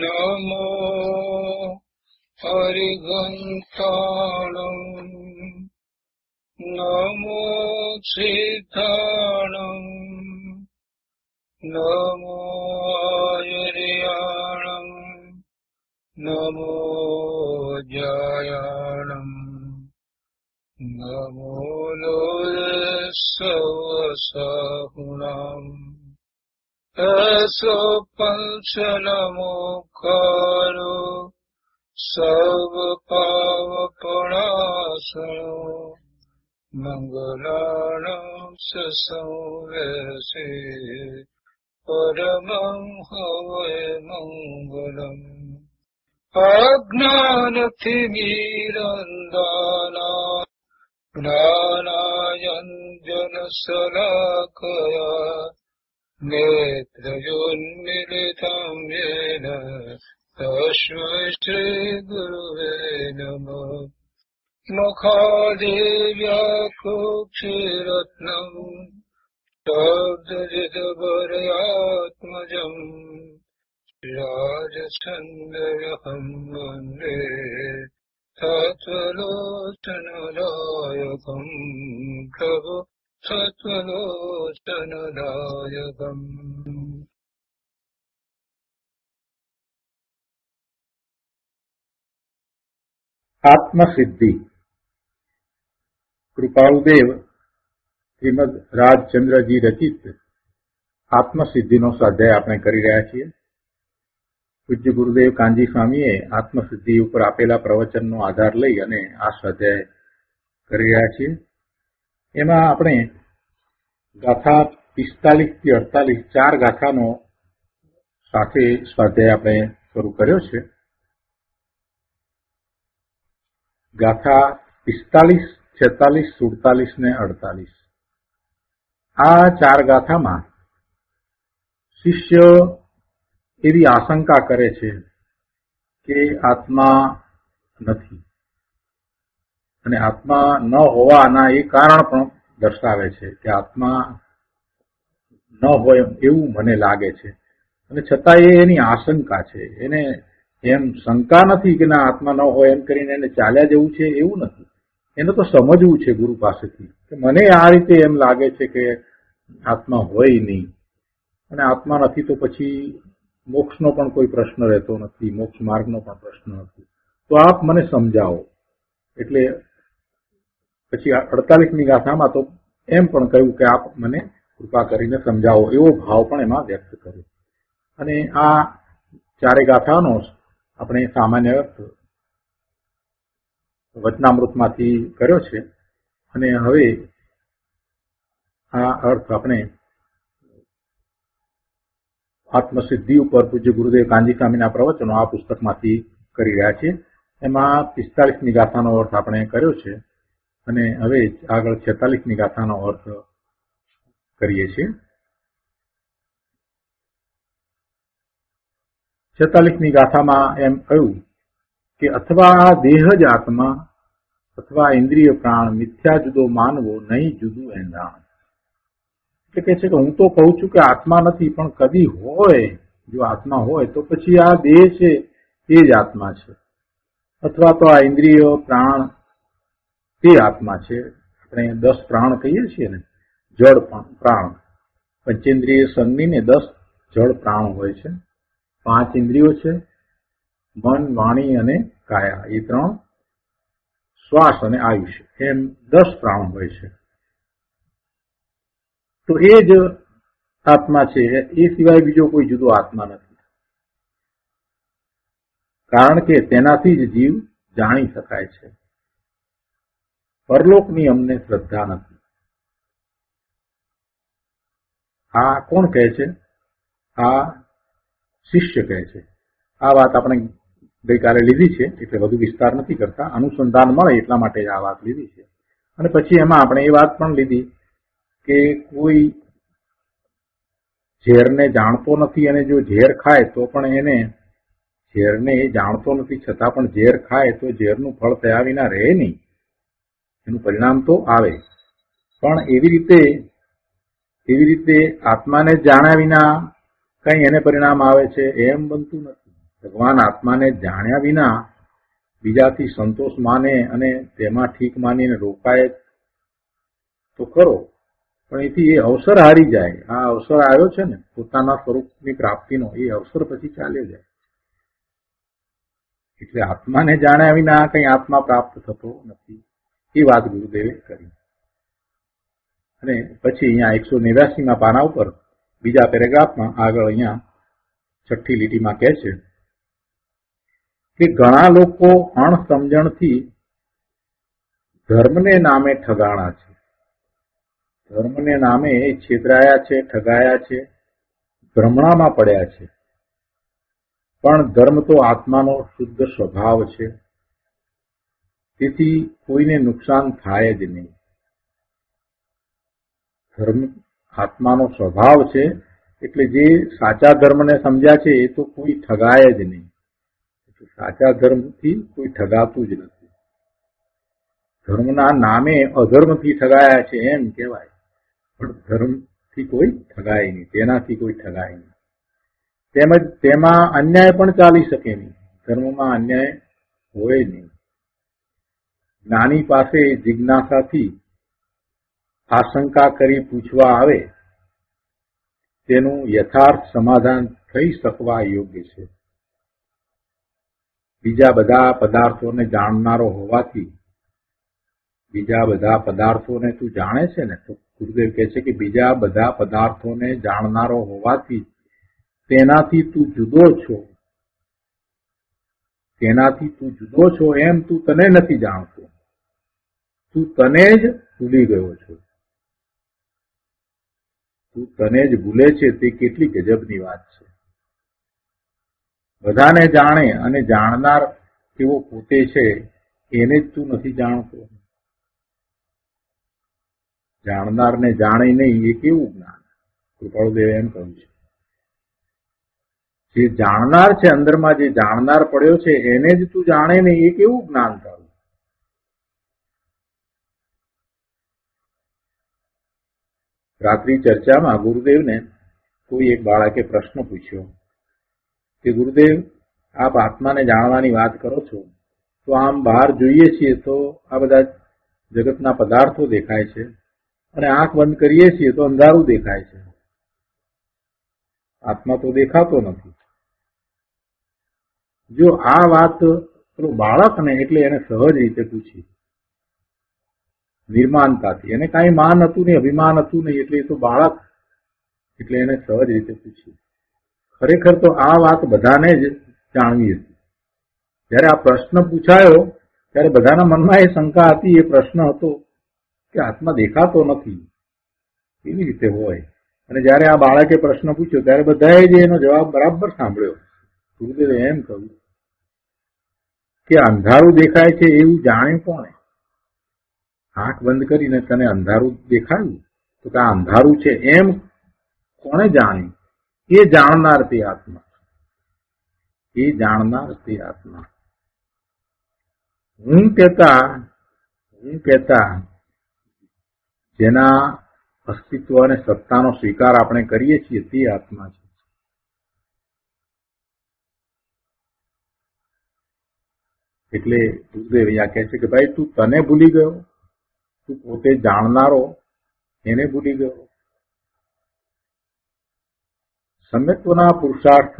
નમો હરિઘંટાણં નમો સિદ્ધાણં નમો આયર્યાણં નમો જયાણં નમો લોયસવસાહુણાં એસો પંચનમોકારો સર્વપાવપણાસનો મંગલાનાં સંવેશે પરમં હવૈ મંગલમ અજ્ઞાનતિમિરંધાનાં જ્ઞાનાંજનશલાકયા નેત્રયોન્મિલિतं येन તસ્मै શ્રીગુરવે નમઃ મુખાદેવ્યાકુક્ષિરત્નં શબ્દજિતભરયાત્મજં રાજચંદ્રહં વन्दે તત્વલોચનદાયકં પ્રભુ તત્વલોચનદાયકં. આત્મસિદ્ધિ. કૃપાળુદેવ શ્રીમદ રાજચંદ્રજી રચિત આત્મસિદ્ધિનો સ્વાધ્યાય આપણે કરી રહ્યા છીએ. પૂજ્ય ગુરુદેવ કાનજી સ્વામીએ આત્મસિદ્ધિ ઉપર આપેલા પ્રવચનનો આધાર લઈ અને આ સ્વાધ્યાય કરી રહ્યા છીએ. એમાં આપણે ગાથા 45 થી 48 ચાર ગાથાનો સાથે સ્વાધ્યાય આપણે શરૂ કર્યો છે. ગાથા 45, 46, 47 ને 48 આ ચાર ગાથામાં શિષ્ય એવી આશંકા કરે છે કે આત્મા નથી અને આત્મા ન હોવાના એ કારણ પણ દર્શાવે છે કે આત્મા ન હોય એવું મને લાગે છે, અને છતાં એની આશંકા છે. એને એમ શંકા નથી કે ના આત્મા ન હોય એમ કરીને એને ચાલ્યા જવું છે, એવું નથી. એને તો સમજવું છે ગુરુ પાસેથી કે મને આ રીતે એમ લાગે છે કે આત્મા હોય નહીં, અને આત્મા નથી તો પછી મોક્ષનો પણ કોઈ પ્રશ્ન રહેતો નથી, મોક્ષ માર્ગનો પણ પ્રશ્ન નથી. તો આપ મને સમજાવો. એટલે પછી 48મી ગાથામાં તો એમ પણ કહ્યું કે આપ મને કૃપા કરીને સમજાવો, એવો ભાવ પણ એમાં વ્યક્ત કર્યો. અને આ ચારે ગાથાનો આપણે સામાન્ય અર્થ વચનામૃતમાંથી કર્યો છે, અને હવે આ અર્થ આપણે આત્મસિદ્ધિ ઉપર પૂજ્ય ગુરુદેવ કાનજી સ્વામીના પ્રવચનો આ પુસ્તકમાંથી કરી રહ્યા છીએ. એમાં 45મી ગાથાનો અર્થ આપણે કર્યો છે, અને હવે આગળ 46મી ગાથાનો અર્થ કરીએ છીએ. 46મી ગાથામાં એમ કહ્યું કે અથવા આ દેહ જ આત્મા અથવા ઇન્દ્રિય પ્રાણ મિથ્યા જુદો માનવો નહીં જુદું એંધાણ. એટલે કે છે કે હું તો કહું છું કે આત્મા નથી, પણ કદી હોય, જો આત્મા હોય તો પછી આ દેહ છે એ જ આત્મા છે, અથવા તો આ ઇન્દ્રિય પ્રાણ તે આત્મા છે. આપણે 10 પ્રાણ કહીએ છીએ ને, જળ પ્રાણ, પંચેન્દ્રિય સંજ્ઞીને 10 જળ પ્રાણ હોય છે. 5 ઇન્દ્રિયો છે, મન, વાણી અને કાયા, એ 3, શ્વાસ અને આયુષ્ય, એમ 10 પ્રાણ હોય છે. તો એ જ આત્મા છે, એ સિવાય બીજો કોઈ જુદો આત્મા નથી. કારણ કે તેનાથી જ જીવ જાણી શકાય છે. પરલોકની અમને શ્રદ્ધા નથી. આ કોણ કહે છે? આ શિષ્ય કહે છે. આ વાત આપણે ગઈકાલે લીધી છે, એટલે વધુ વિસ્તાર નથી કરતા. અનુસંધાન મળે એટલા માટે આ વાત લીધી છે. અને પછી એમાં આપણે એ વાત પણ લીધી કે કોઈ ઝેરને જાણતો નથી, અને જો ઝેર ખાય તો પણ એને ઝેરને એ જાણતો નથી, છતાં પણ ઝેર ખાય તો ઝેરનું ફળ થયા વિના રહે નહીં, એનું પરિણામ તો આવે. પણ એવી રીતે આત્માને જાણ્યા વિના કઈ એને પરિણામ આવે છે એમ બનતું નથી. ભગવાન આત્માને જાણ્યા વિના બીજાથી સંતોષ માને અને તેમાં ઠીક માનીને રોકાય તો ખરો, પણ એથી એ અવસર હારી જાય. આ અવસર આવ્યો છે ને પોતાના સ્વરૂપની પ્રાપ્તિનો, એ અવસર પછી ચાલ્યો જાય. એટલે આત્માને જાણ્યા વિના કઈ આત્મા પ્રાપ્ત થતો નથી. એ વાત ગુરુદેવે કરી. અને પછી અહીંયા 189માં પાના ઉપર બીજા પેરેગ્રાફમાં આગળ અહીંયા 6ઠ્ઠી લીટીમાં કહે છે કે ઘણા લોકો અણસમજણથી ધર્મને નામે ઠગાણા છે. ધર્મને નામે છેતરાયા છે, ઠગાયા છે, ભ્રમણામાં પડ્યા છે. પણ ધર્મ તો આત્માનો શુદ્ધ સ્વભાવ છે, તેથી કોઈને નુકસાન થાય જ નહીં. ધર્મ આત્માનો સ્વભાવ છે, એટલે જે સાચા ધર્મને સમજ્યા છે એ તો કોઈ ઠગાય જ નહીં. સાચા ધર્મથી કોઈ ઠગાતું જ નથી. ધર્મના નામે અધર્મથી ઠગાયા છે એમ કહેવાય, પણ ધર્મથી કોઈ ઠગાય નહીં, તેનાથી કોઈ ઠગાય નહીં. તેમજ તેમાં અન્યાય પણ ચાલી શકે નહીં. ધર્મમાં અન્યાય હોય નહીં. જ્ઞાની પાસે જિજ્ઞાસાથી આશંકા કરી પૂછવા આવે તેનું યથાર્થ સમાધાન થઈ શકવા યોગ્ય છે. બીજા બધા પદાર્થોને જાણનારો હોવાથી, બીજા બધા પદાર્થોને તું જાણે છે ને, તો ગુરુદેવ કહે છે કે બીજા બધા પદાર્થોને જાણનારો હોવાથી તેનાથી તું જુદો છો. તેનાથી તું જુદો છો એમ તું તને નથી જાણતો. તું તને જ ભૂલી ગયો છો. તું તને જ ભૂલે છે તે કેટલી ગજબની વાત છે. બધાને જાણે અને જાણનાર કેવો પોતે છે એને જ તું નથી જાણતો. જાણનારને જાણે નહીં એ કેવું જ્ઞાન? કૃપાળુદેવે એમ કહ્યું છે. જે જાણનાર છે, અંદરમાં જે જાણનાર પડ્યો છે એને જ તું જાણે નહીં, એ કેવું જ્ઞાન તારું? રાત્રિ ચર્ચામાં ગુરુદેવને કોઈ એક બાળકે પ્રશ્ન પૂછ્યો કે ગુરુદેવ, આપ આત્માને જાણવાની વાત કરો છો, તો આમ બહાર જોઈએ છીએ તો આ બધા જગતના પદાર્થો દેખાય છે, અને આંખ બંધ કરીએ છીએ તો અંધારું દેખાય છે. આત્મા તો દેખાતો નથી. જો આ વાત બાળકને, એટલે એને સહજ રીતે પૂછી, નિર્માનતાથી, એને કાંઈ માન હતું નહીં, અભિમાન હતું નહીં, એટલે એ તો બાળક, એટલે એને સહજ રીતે પૂછી. ખરેખર તો આ વાત બધાને જ જાણવી હતી. જયારે આ પ્રશ્ન પૂછાયો ત્યારે બધાના મનમાં એ શંકા હતી, એ પ્રશ્ન હતો કે આત્મા દેખાતો નથી, કેવી રીતે હોય? અને જયારે આ બાળકે પ્રશ્ન પૂછ્યો ત્યારે બધાએ જ એનો જવાબ બરાબર સાંભળ્યો. ગુરુદેવે એમ કહ્યું કે અંધારું દેખાય છે એવું જાણ્યું કોણે? આંખ બંધ કરીને તને અંધારું દેખાયું તો કે આ અંધારું છે એમ કોણે જાણ્યું? એ જાણનાર તે આત્મા. એ જાણનાર તે આત્મા. હું કહેતા જેના અસ્તિત્વ અને સત્તાનો સ્વીકાર આપણે કરીએ છીએ તે આત્મા છે. એટલે ગુરુદેવ અહીંયા કહે છે કે ભાઈ, તું તને ભૂલી ગયો, તું પોતે જાણનારો એને ભૂલી ગયો. સમ્યક્ત્વના પુરુષાર્થ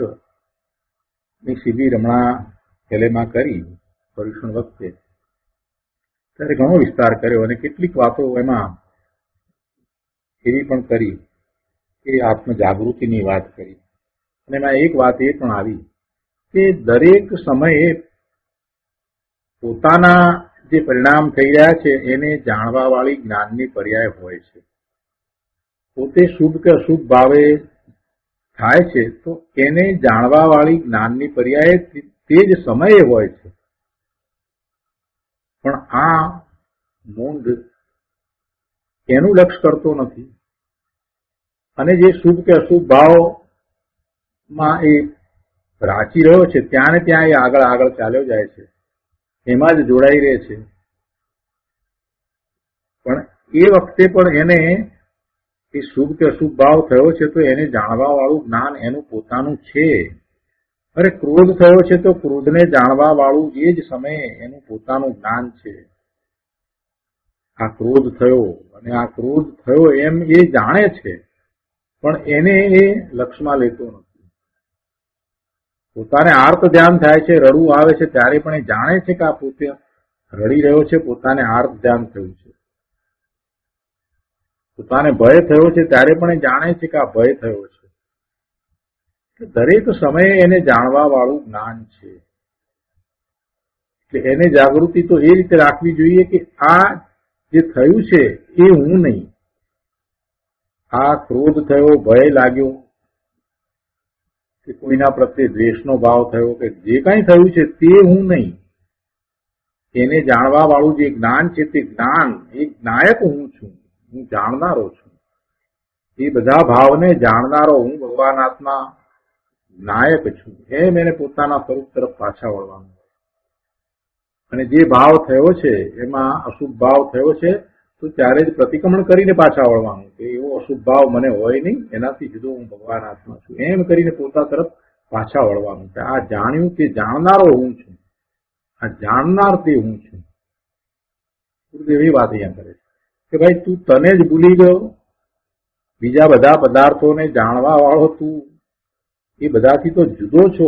ની શિબિર હમણાં પેલેમાં કરી પરીક્ષણ વખતે, ત્યારે ઘણો વિસ્તાર કર્યો અને કેટલીક વાતો એમાં એવી પણ કરી કે આત્મ જાગૃતિની વાત કરી. અને એમાં એક વાત એ પણ આવી કે દરેક સમયે પોતાના જે પરિણામ થઈ રહ્યા છે એને જાણવા વાળી જ્ઞાનની પર્યાય હોય છે. પોતે શુભ કે અશુભ ભાવે થાય છે તો એને જાણવા વાળી જ્ઞાનની પર્યાય તે જ સમયે હોય છે. પણ આ મૂંઢ એનું લક્ષ્ય કરતો નથી, અને જે શુભ કે અશુભ ભાવમાં એ રાચી રહ્યો છે ત્યાં ને ત્યાં એ આગળ આગળ ચાલ્યો જાય છે, એમાં જ જોડાઈ રહે છે. પણ એ વખતે પણ એને એ શુભ કે અશુભ ભાવ થયો છે તો એને જાણવા વાળું જ્ઞાન એનું પોતાનું છે, અરે ક્રોધ થયો છે તો ક્રોધને જાણવા વાળું એ જ સમયે એનું પોતાનું જ્ઞાન છે. આ ક્રોધ થયો અને આ ક્રોધ થયો એમ એ જાણે છે, પણ એને એ લક્ષમાં લેતો નથી. પોતાને આર્ત ધ્યાન થાય છે, રડવું આવે છે ત્યારે પણ એ જાણે છે કે આ પોતે રડી રહ્યો છે, પોતાને આર્ત ધ્યાન થયું છે. પોતાને ભય થયો છે ત્યારે પણ એ જાણે છે કે આ ભય થયો છે. દરેક સમયે એને જાણવા વાળું જ્ઞાન છે. એટલે એને જાગૃતિ તો એ રીતે રાખવી જોઈએ કે આ જે થયું છે એ હું નહીં. આ ક્રોધ થયો, ભય લાગ્યો, કે કોઈના પ્રત્યે દ્વેષનો ભાવ થયો, કે જે કંઈ થયું છે તે હું નહીં. એને જાણવા વાળું જે જ્ઞાન છે તે જ્ઞાન, એ જ્ઞાયક હું છું, હું જાણનારો છું. એ બધા ભાવને જાણનારો હું ભગવાન આત્મા નાયક છું, એમ એને પોતાના સ્વરૂપ તરફ પાછા વળવાનું. અને જે ભાવ થયો છે એમાં અશુભ ભાવ થયો છે તો ત્યારે જ પ્રતિક્રમણ કરીને પાછા વળવાનું કે એવો અશુભ ભાવ મને હોય નહીં, એનાથી જુદો હું ભગવાન આત્મા છું, એમ કરીને પોતા તરફ પાછા વળવાનું. કે આ જાણ્યું કે જાણનારો હું છું, આ જાણનાર તે હું છું. એવી વાત અહીંયા કરે છે કે ભાઈ તું તને જ ભૂલી ગયો, બીજા બધા પદાર્થોને જાણવા વાળો તું એ બધાથી તો જુદો છો,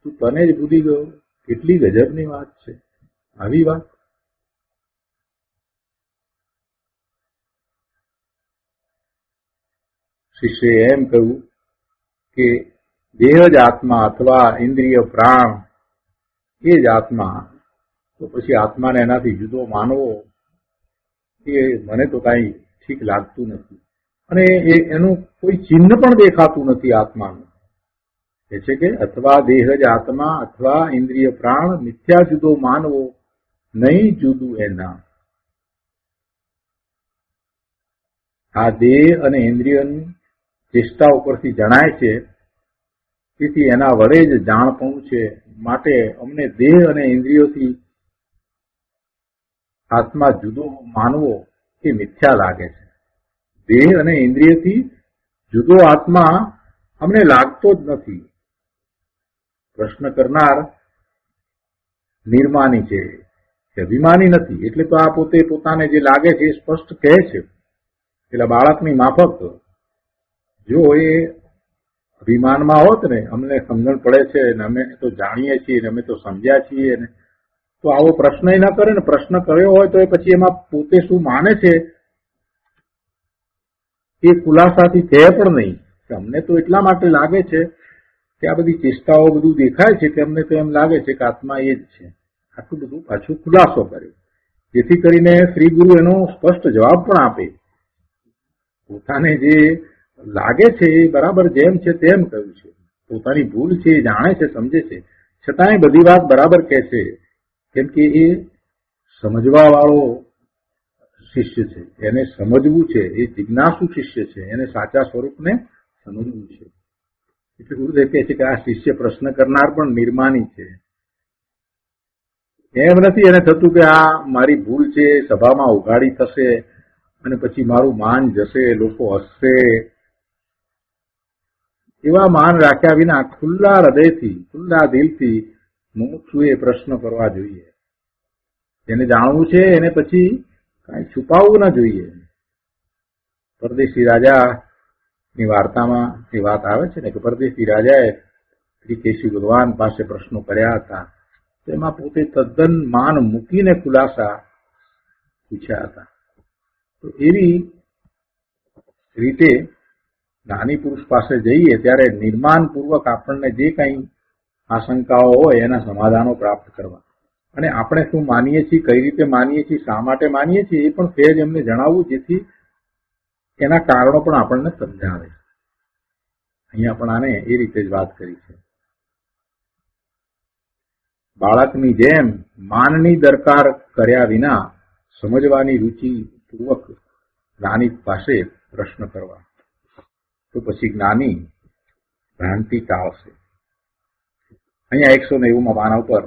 તું તને જ ભૂલી ગયો. કેટલી ગજબની વાત છે આવી વાત. શિષ્યએ એમ કહ્યું કે દેહ જ આત્મા અથવા ઇન્દ્રિય પ્રાણ એ જ આત્મા, તો પછી આત્માને એનાથી જુદો માનવો એ મને તો કાંઈ ઠીક લાગતું નથી. અને એનું કોઈ ચિહ્ન પણ દેખાતું નથી આત્માનું. એ છે કે અથવા દેહ જ આત્મા અથવા ઇન્દ્રિય પ્રાણ મિથ્યા જુદો માનવો, નહીં જુદું એના. આ દેહ અને ઇન્દ્રિયની ચેષ્ટા ઉપરથી જણાય છે, તેથી એના વડે જ જાણપણું છે. માટે અમને દેહ અને ઇન્દ્રિયોથી આત્મા જુદો માનવો એ મિથ્યા લાગે છે. દેહ અને ઇન્દ્રિયથી જુદો આત્મા અમને લાગતો જ નથી. પ્રશ્ન કરનાર નિર્માની છે, અભિમાની નથી. એટલે તો આ પોતે પોતાને જે લાગે છે એ સ્પષ્ટ કહે છે. પેલા બાળકની માફક જો એ અભિમાનમાં હોત ને, અમને સમજણ પડે છે ને અમે તો જાણીએ છીએ ને અમે તો સમજ્યા છીએ ને, તો આવો પ્રશ્ન ન કરે ને. પ્રશ્ન કર્યો હોય તો એ પછી એમાં પોતે શું માને છે એ ખુલાસાથી કહે પણ નહીં. અમને તો એટલા માટે લાગે છે કે આ બધી ચેષ્ટાઓ બધું દેખાય છે કે અમને તો એમ લાગે છે કે આત્મા એ જ છે. આટલું બધું પાછું ખુલાસો કર્યો, જેથી કરીને શ્રી ગુરુ એનો સ્પષ્ટ જવાબ પણ આપે. પોતાને જે લાગે છે એ બરાબર જેમ છે તેમ કહ્યું છે. પોતાની ભૂલ છે એ જાણે છે, સમજે છે, છતાંય બધી વાત બરાબર કહે છે. કેમ કે એ સમજવા વાળો શિષ્ય છે, એને સમજવું છે. એ જિજ્ઞાસુ શિષ્ય છે, એને સાચા સ્વરૂપને સમજવું છે. એટલે ગુરુદેવ કહે છે કે આ શિષ્ય પ્રશ્ન કરનાર પણ નિર્માની છે. એમ નથી એને થતું કે આ મારી ભૂલ છે, સભામાં ઉઘાડી થશે અને પછી મારું માન જશે, લોકો હસશે. એવા માન રાખ્યા વિના ખુલ્લા હૃદયથી, ખુલ્લા દિલથી મુમુક્ષુએ પ્રશ્ન કરવા જોઈએ. જેને જાણવું છે એને પછી કાંઈ છુપાવવું ના જોઈએ. પરદેશી રાજાની વાર્તામાં એ વાત આવે છે ને કે પરદેશી રાજાએ શ્રી કેશવ ભગવાન પાસે પ્રશ્નો કર્યા હતા. તેમાં પોતે તદ્દન માન મૂકીને ખુલાસા પૂછ્યા હતા. તો એવી રીતે જ્ઞાની પુરુષ પાસે જઈએ ત્યારે નિર્માણપૂર્વક આપણને જે કંઈ આશંકાઓ હોય એના સમાધાનો પ્રાપ્ત કરવા. અને આપણે શું માનીએ છીએ, કઈ રીતે માનીએ છીએ, શા માટે માનીએ છીએ એ પણ સહેજ એમને જણાવવું, જેથી એના કારણો પણ આપણને સમજાવે. અહીંયા પણ આને એ રીતે જ વાત કરી છે. બાળકની જેમ માનની દરકાર કર્યા વિના સમજવાની રુચિ પૂર્વક જ્ઞાની પાસે પ્રશ્ન કરવા, તો પછી જ્ઞાની ભ્રાંતિ ટાળશે. અહીંયા 190 પાના ઉપર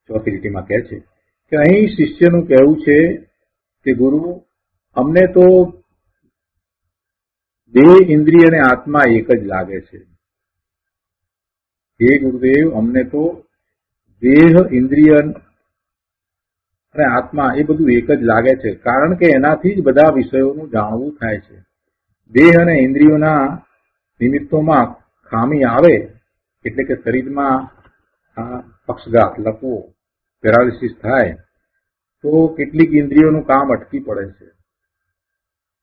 ચોથી લીટીમાં કહે છે કે અહીં શિષ્યનું કહેવું છે કે ગુરુ, અમને તો દેહ, ઇન્દ્રિય અને આત્મા એક જ લાગે છે. હે ગુરુદેવ, અમને તો દેહ, ઇન્દ્રિય અને આત્મા એ બધું એક જ લાગે છે, કારણ કે એનાથી જ બધા વિષયોનું જાણવું થાય છે. દેહ અને ઇન્દ્રિયોના નિમિત્તોમાં ખામી આવે એટલે કે શરીરમાં પક્ષઘાત, લકવો, પેરાલિસિસ થાય તો કેટલીક ઇન્દ્રિયોનું કામ અટકી પડે છે.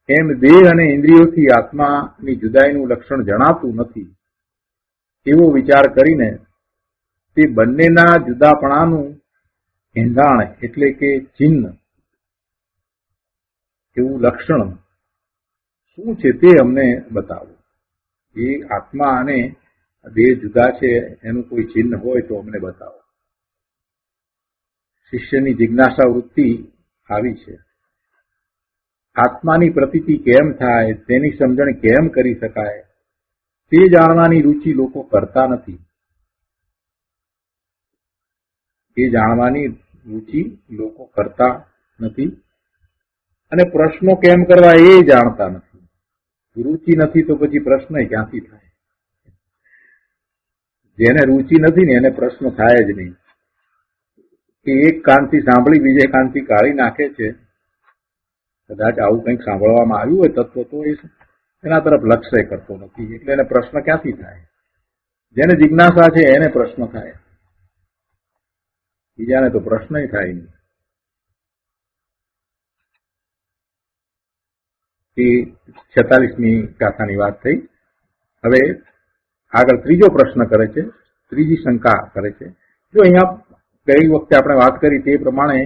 એમ દેહ અને ઇન્દ્રિયોથી આત્માની જુદાઈનું લક્ષણ જણાતું નથી એવો વિચાર કરીને તે બંનેના જુદાપણાનું એંધાણ એટલે કે ચિહ્ન એવું લક્ષણ શું છે તે અમને બતાવો. એ આત્મા અને દેહ જુદા છે એનું કોઈ ચિહ્ન હોય તો અમને બતાવો. શિષ્યની જિજ્ઞાસા વૃત્તિ આવી છે. આત્માની પ્રતીતિ કેમ થાય, તેની સમજણ કેમ કરી શકાય, તે જાણવાની રુચિ લોકો કરતા નથી. એ જાણવાની રુચિ લોકો કરતા નથી અને પ્રશ્નો કેમ કરવા એ જાણતા નથી. રુચિ નથી તો પછી પ્રશ્ન ક્યાંથી થાય? જેને રુચિ નથી ને એને પ્રશ્ન થાય જ નહીં. કે એક કાનથી સાંભળી બીજે કાનથી કાઢી નાખે છે. કદાચ આવું કંઈક સાંભળવામાં આવ્યું હોય તત્વ તો એના તરફ લક્ષ્ય કરતો નથી, એટલે એને પ્રશ્ન ક્યાંથી થાય? જેને જિજ્ઞાસા છે એને પ્રશ્ન થાય, બીજાને તો પ્રશ્ન થાય નહીં. એ 46મી ગાથાની વાત થઈ. હવે આગળ ત્રીજો પ્રશ્ન કરે છે, ત્રીજી શંકા કરે છે. જો અહીંયા ગઈ વખતે આપણે વાત કરી તે પ્રમાણે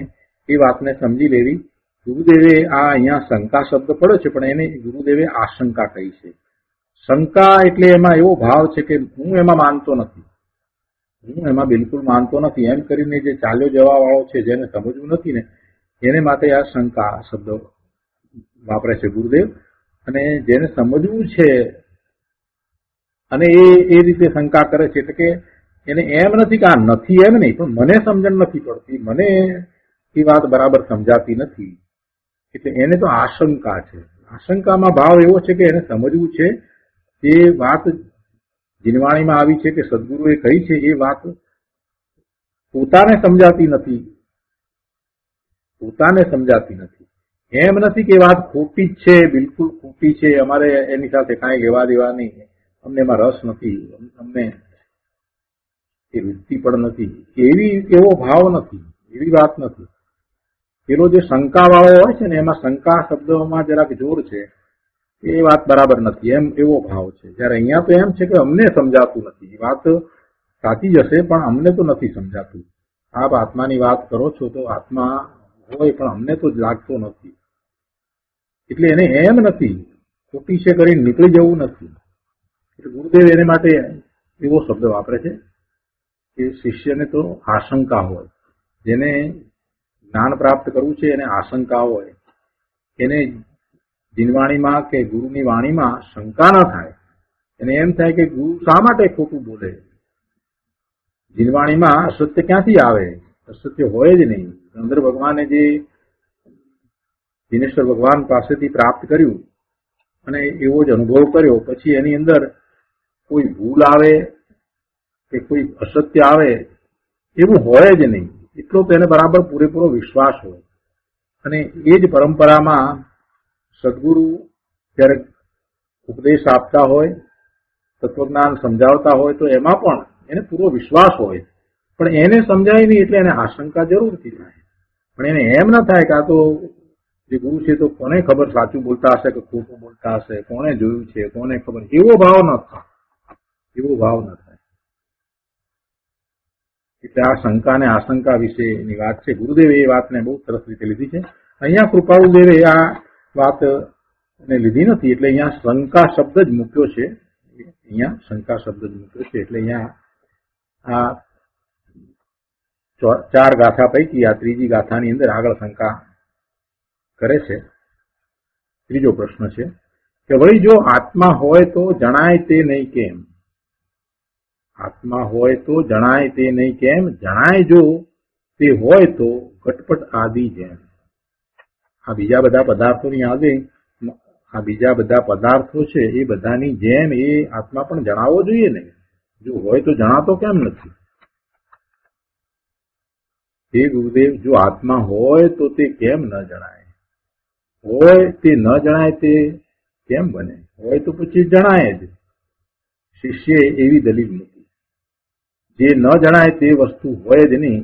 એ વાતને સમજી લેવી. ગુરુદેવે આ અહીંયા શંકા શબ્દ પડ્યો છે, પણ એને ગુરુદેવે આશંકા કહી છે. શંકા એટલે એમાં એવો ભાવ છે કે હું એમાં માનતો નથી, હું એમાં બિલકુલ માનતો નથી એમ કરીને જે ચાલ્યો જવા વાળો છે, જેને સમજવું નથી ને એને માટે આ શંકા શબ્દ વાપરે છે ગુરુદેવ. અને જેને સમજવું છે અને એ રીતે શંકા કરે છે, એટલે કે એને એમ નથી કે આ નથી એમ નહીં, પણ મને સમજણ નથી પડતી, મને એ વાત બરાબર સમજાતી નથી, એટલે એને તો આશંકા છે. આશંકામાં ભાવ એવો છે કે એને સમજવું છે એ વાત જીનવાણીમાં આવી છે કે સદગુરુએ કહી છે, એ વાત પોતાને સમજાતી નથી, પોતાને સમજાતી નથી. એમ નથી કે વાત ખોટી જ છે, બિલકુલ ખોટી છે, અમારે એની સાથે કાંઈ લેવા દેવા નહીં, અમને એમાં રસ નથી, અમને એ વૃત્તિ પણ નથી, એવો ભાવ નથી, એવી વાત નથી. પેલો જે શંકા વાળો હોય છે ને એમાં શંકા શબ્દોમાં જરાક જોર છે, એ વાત બરાબર નથી એમ એવો ભાવ છે. જયારે અહીંયા તો એમ છે કે અમને સમજાતું નથી. વાત સાચી જ હશે પણ અમને તો નથી સમજાતું. આપ આત્માની વાત કરો છો તો આત્મા હોય પણ અમને તો લાગતો નથી, એટલે એને એમ નથી, ખોટી છે કરીને નીકળી જવું નથી. એટલે ગુરુદેવ એને માટે એવો શબ્દ વાપરે છે કે શિષ્યને તો આશંકા હોય, જેને જ્ઞાન પ્રાપ્ત કરવું છે એને આશંકા હોય, એને જીનવાણીમાં કે ગુરુની વાણીમાં શંકા ન થાય, એને એમ થાય કે ગુરુ શા માટે ખોટું બોલે, જીનવાણીમાં અસત્ય ક્યાંથી આવે, અસત્ય હોય જ નહીં. ચંદ્ર ભગવાને જે દિનેશ્વર ભગવાન પાસેથી પ્રાપ્ત કર્યું અને એવો જ અનુભવ કર્યો, પછી એની અંદર કોઈ ભૂલ આવે કે કોઈ અસત્ય આવે એવું હોય જ નહીં. એટલો તો એને બરાબર પૂરેપૂરો વિશ્વાસ હોય. અને એ જ પરંપરામાં સદગુરુ જ્યારે ઉપદેશ આપતા હોય, તત્વજ્ઞાન સમજાવતા હોય તો એમાં પણ એને પૂરો વિશ્વાસ હોય, પણ એને સમજાય નહીં એટલે એને આશંકા જરૂરથી થાય. પણ એને એમ ન થાય કે આ તો જે ગુરુ છે તો કોને ખબર સાચું બોલતા હશે કે ખોટું બોલતા હશે, કોને જોયું છે, કોને ખબર, એવો ભાવ ન થાય, એવો ભાવ ન થાય. એટલે આ શંકા અને આશંકા વિશેની વાત છે. ગુરુદેવે એ વાતને બહુ સરસ રીતે લીધી છે. અહીંયા કૃપાળુદેવે આ વાત લીધી નથી, એટલે અહીંયા શંકા શબ્દ જ મૂક્યો છે. અહીંયા શંકા શબ્દ જ મૂક્યો છે. એટલે અહીંયા આ 4 ગાથા પૈકી આ ત્રીજી ગાથાની અંદર આગળ શંકા કરે છે. ત્રીજો પ્રશ્ન છે કે વળી જો આત્મા હોય તો જણાય તે નહીં કેમ? આત્મા હોય તો જણાય તે નહીં કેમ? જણાય જો તે હોય તો ઘટપટ આદિ જેમ. આ બીજા બધા પદાર્થોની આદિ, આ બીજા બધા પદાર્થો છે એ બધાની જેમ એ આત્મા પણ જણાવવો જોઈએ ને. જો હોય તો જણાતો કેમ નથી? હે ગુરુદેવ, જો આત્મા હોય તો તે કેમ ન જણાય? હોય તે ન જણાય તે કેમ બને? હોય તો પછી જણાય જ. શિષ્યએ એવી દલીલ મૂકી, જે ન જણાય તે વસ્તુ હોય જ નહીં,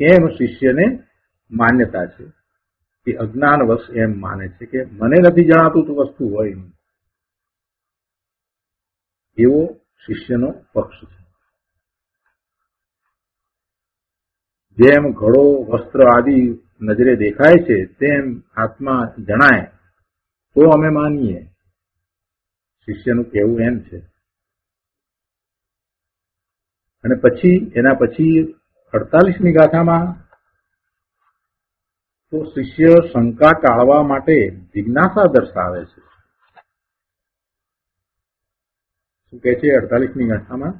કેમ શિષ્યને માન્યતા છે? એ અજ્ઞાનવશ એમ માને છે કે મને નથી જણાતું તો વસ્તુ હોય નહીં. એવો શિષ્યનો પક્ષ છે. જેમ ઘડો, વસ્ત્ર આદિ નજરે દેખાય છે તેમ આત્મા જણાય તો અમે માનીએ. શિષ્યનું કહેવું એમ છે. અને એના પછી 48મી ગાથામાં તો શિષ્ય શંકા ટાળવા માટે જિજ્ઞાસા દર્શાવે છે. શું કહે છે 48મી ગાથામાં?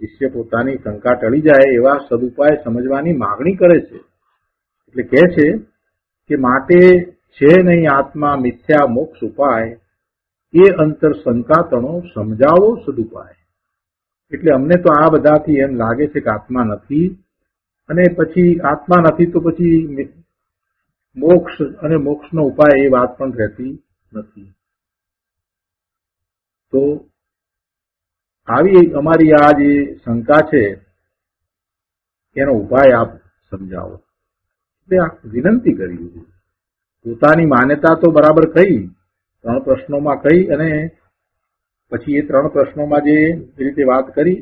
શિષ્ય પોતાની શંકા ટળી જાય એવા સદુપાય સમજવાની માગણી કરે છે. એટલે કહે છે કે માટે છે નહીં આત્મા મિથ્યા મોક્ષ ઉપાય, એ અંતર શંકાતણો સમજાવો સદુપાય. એટલે અમને તો આ બધાથી એમ લાગે છે કે આત્મા નથી, અને પછી આત્મા નથી તો પછી મોક્ષ અને મોક્ષનો ઉપાય એ વાત પણ રહેતી નથી. તો આવી અમારી આ જે શંકા છે એનો ઉપાય આપ સમજાવો. એટલે આ વિનંતી કરી છે. પોતાની માન્યતા તો બરાબર કહી, 3 પ્રશ્નોમાં કહી, અને પછી એ 3 પ્રશ્નોમાં જે રીતે વાત કરી,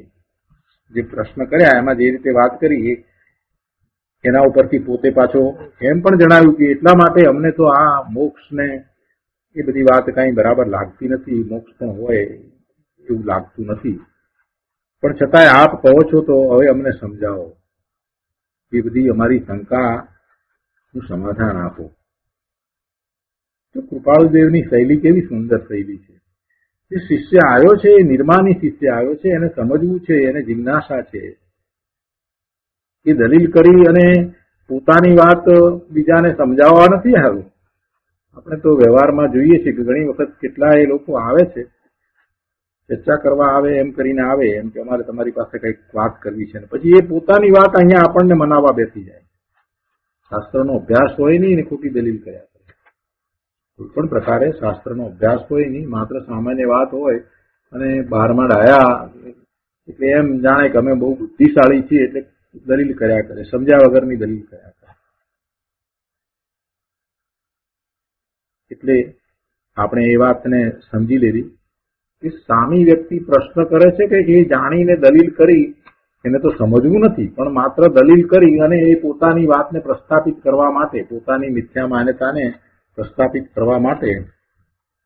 જે પ્રશ્ન કર્યા એમાં જે રીતે વાત કરી એના ઉપરથી પોતે પાછો એમ પણ જણાવ્યું કે એટલા માટે અમને તો આ મોક્ષ ને એ બધી વાત કઈ બરાબર લાગતી નથી, મોક્ષ પણ હોય એવું લાગતું નથી. પણ છતાંય આપ કહો છો તો હવે અમને સમજાવો, એ બધી અમારી શંકાનું સમાધાન આપો. તો કૃપાળુદેવની શૈલી કેવી સુંદર શૈલી છે. જે શિષ્ય આવ્યો છે એ નિર્માની શિષ્ય આવ્યો છે, એને સમજવું છે, એને જિજ્ઞાસા છે. એ દલીલ કરી અને પોતાની વાત બીજાને સમજાવવા નથી આવ્યો. આપણે તો વ્યવહારમાં જોઈએ છીએ કે ઘણી વખત કેટલાય લોકો આવે છે, ચર્ચા કરવા આવે એમ કરીને આવે, એમ કે અમારે તમારી પાસે કંઈક વાત કરવી છે, પછી એ પોતાની વાત અહીંયા આપણને મનાવવા બેસી જાય. શાસ્ત્રનો અભ્યાસ હોય નહીં ને ખોટી દલીલ કર્યા કરે. કોઈ પણ પ્રકારે શાસ્ત્રનો અભ્યાસ હોય નહીં, માત્ર સામાન્ય વાત હોય અને બહારમાં ડાયા એટલે એમ જાણે કે અમે બહુ બુદ્ધિશાળી છીએ એટલે દલીલ કર્યા કરે, સમજ્યા વગરની દલીલ કર્યા કરે. એટલે આપણે એ વાતને સમજી લેવી કે સામી વ્યક્તિ પ્રશ્ન કરે છે કે એ જાણીને દલીલ કરી એને તો સમજવું નથી, પણ માત્ર દલીલ કરી અને એ પોતાની વાતને પ્રસ્થાપિત કરવા માટે, પોતાની મિથ્યા માન્યતાને પ્રસ્થાપિત કરવા માટે,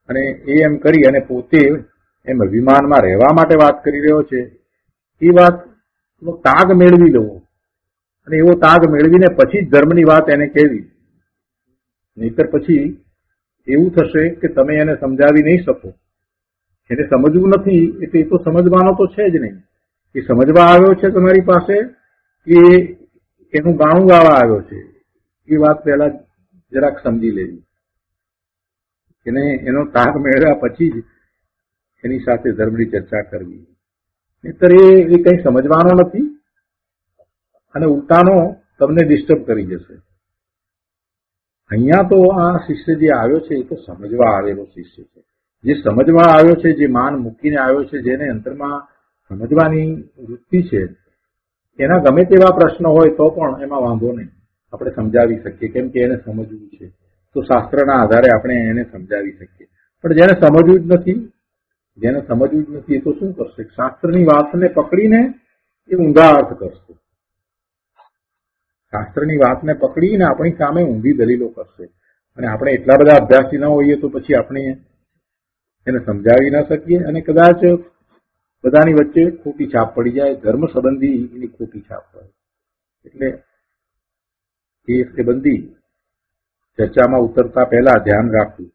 અને એ એમ કરી અને પોતે એમ અભિમાનમાં રહેવા માટે વાત કરી રહ્યો છે. એ વાતનો તાગ મેળવી લેવો અને એવો તાગ મેળવીને પછી જ ધર્મની વાત એને કહેવી. નહીતર પછી એવું થશે કે તમે એને સમજાવી નહીં શકો. એને સમજવું નથી એટલે એ તો સમજવાનો તો છે જ નહીં. એ સમજવા આવ્યો છે તમારી પાસે કે એનું ગાણું ગાવા આવ્યો છે, એ વાત પહેલા જરાક સમજી લેવી. એને એનો તાગ મેળવ્યા પછી જ એની સાથે ધર્મની ચર્ચા કરવી. નહીતર એ કંઈ સમજવાનો નથી અને ઉલટાનો તમને ડિસ્ટર્બ કરી જશે. અહીંયા તો આ શિષ્ય જે આવ્યો છે એ તો સમજવા આવેલો શિષ્ય છે. જે સમજવા આવ્યો છે, જે માન મૂકીને આવ્યો છે, જેને અંતરમાં સમજવાની વૃત્તિ છે, એના ગમે તેવા પ્રશ્ન હોય તો પણ એમાં વાંધો નહીં, આપણે સમજાવી શકીએ, કેમ કે એને સમજવું છે. તો શાસ્ત્રના આધારે આપણે એને સમજાવી શકીએ. પણ જેને સમજવું જ નથી એ તો શું કરશે? શાસ્ત્રની વાતને પકડીને એ ઊંધા અર્થ કરશે. શાસ્ત્રની વાતને પકડીને આપણી સામે ઊંધી દલીલો કરશે. અને આપણે એટલા બધા અભ્યાસી ન હોઈએ તો પછી આપણે એને સમજાવી ન શકીએ, અને કદાચ બધાની વચ્ચે ખોટી છાપ પડી જાય, ધર્મ સંબંધી એની ખોટી છાપ પડે. એટલે એ સંબંધી ચર્ચામાં ઉતરતા પહેલા ધ્યાન રાખવું.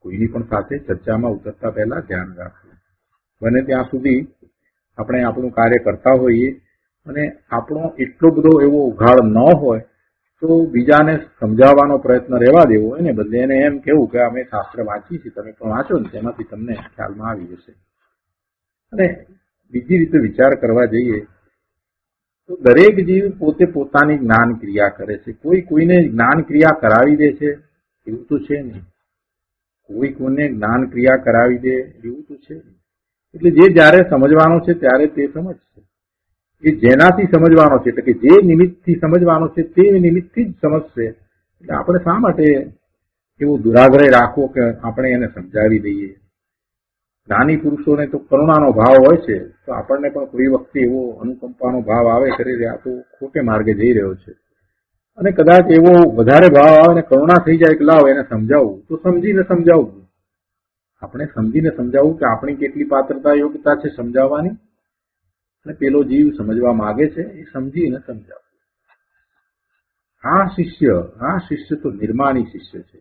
કોઈની પણ સાથે ચર્ચામાં ઉતરતા પહેલા ધ્યાન રાખવું. બને ત્યાં સુધી આપણે આપણું કાર્ય કરતા હોઈએ અને આપણો એટલો બધો એવો ઉઘાડ ન હોય તો બીજાને સમજાવવાનો પ્રયત્ન રહેવા દેવો, એને બદલે એને એમ કેવું કે અમે શાસ્ત્ર વાંચીએ છીએ, તમે પણ વાંચો ને, તેમાંથી તમને ખ્યાલમાં આવી જશે. અને બીજી રીતે વિચાર કરવા જઈએ તો દરેક જીવ પોતે પોતાની જ્ઞાન ક્રિયા કરે છે. કોઈ કોઈને જ્ઞાન ક્રિયા કરાવી દે છે એવું તો છે નહીં. કોઈ કોઈને જ્ઞાન ક્રિયા કરાવી દે એવું તો છે નહીં. એટલે જે જ્યારે સમજવાનો છે ત્યારે તે સમજશે. એ જેનાથી સમજવાનો છે એટલે કે જે નિમિત્તથી સમજવાનો છે તે નિમિત્તથી જ સમજશે. એટલે આપણે શા માટે એવો દુરાગ્રહ રાખવો કે આપણે એને સમજાવી દઈએ? જ્ઞાની પુરુષોને તો કરુણાનો ભાવ હોય છે, તો આપણને પણ કોઈ વખતે એવો અનુકંપાનો ભાવ આવે કરી આ તો ખોટે માર્ગે જઈ રહ્યો છે, અને કદાચ એવો વધારે ભાવ આવે ને કરુણા થઈ જાય કે લાવ એને સમજાવવું, તો સમજીને સમજાવવું. આપણે સમજીને સમજાવવું કે આપણી કેટલી પાત્રતા યોગ્યતા છે સમજાવવાની, અને પેલો જીવ સમજવા માંગે છે એ સમજીને સમજાવવું. આ શિષ્ય તો નિર્માણી શિષ્ય છે.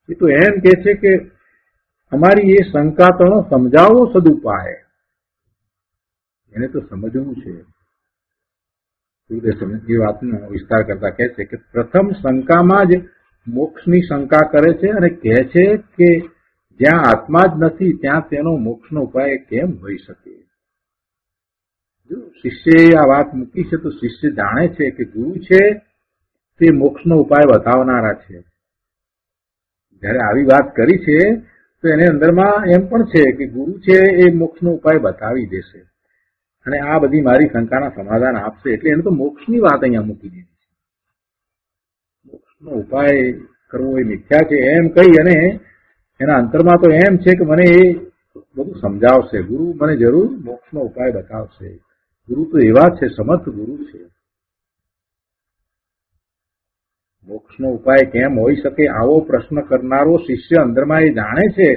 એ તો એમ કે છે કે અમારી એ શંકા તણો સમજાવો સદુપાય. એને તો સમજવું છે. એ વાતનો વિસ્તાર કરતા કહે છે કે પ્રથમ શંકામાં જ મોક્ષની શંકા કરે છે અને કહે છે કે જ્યાં આત્મા જ નથી ત્યાં તેનો મોક્ષનો ઉપાય કેમ હોઈ શકે. જો શિષ્યએ આ વાત મૂકી છે તો શિષ્ય જાણે છે કે ગુરુ છે તે મોક્ષનો ઉપાય બતાવનારા છે. જયારે આવી વાત કરી છે તો એને અંદરમાં એમ પણ છે કે ગુરુ છે એ મોક્ષનો ઉપાય બતાવી દેશે અને આ બધી મારી શંકાના સમાધાન આપશે. એટલે એને તો મોક્ષની વાત અહીંયા મૂકી દીધી છે. મોક્ષનો ઉપાય કરવો એ મિથ્યા છે એમ કહી અને એના અંતરમાં તો એમ છે કે મને એ બધું સમજાવશે. ગુરુ મને જરૂર મોક્ષનો ઉપાય બતાવશે. ગુરુ તો એવા છે, સમર્થ ગુરુ છે. મોક્ષનો ઉપાય કેમ હોઈ શકે આવો પ્રશ્ન કરનારો શિષ્ય અંદરમાં એ જાણે છે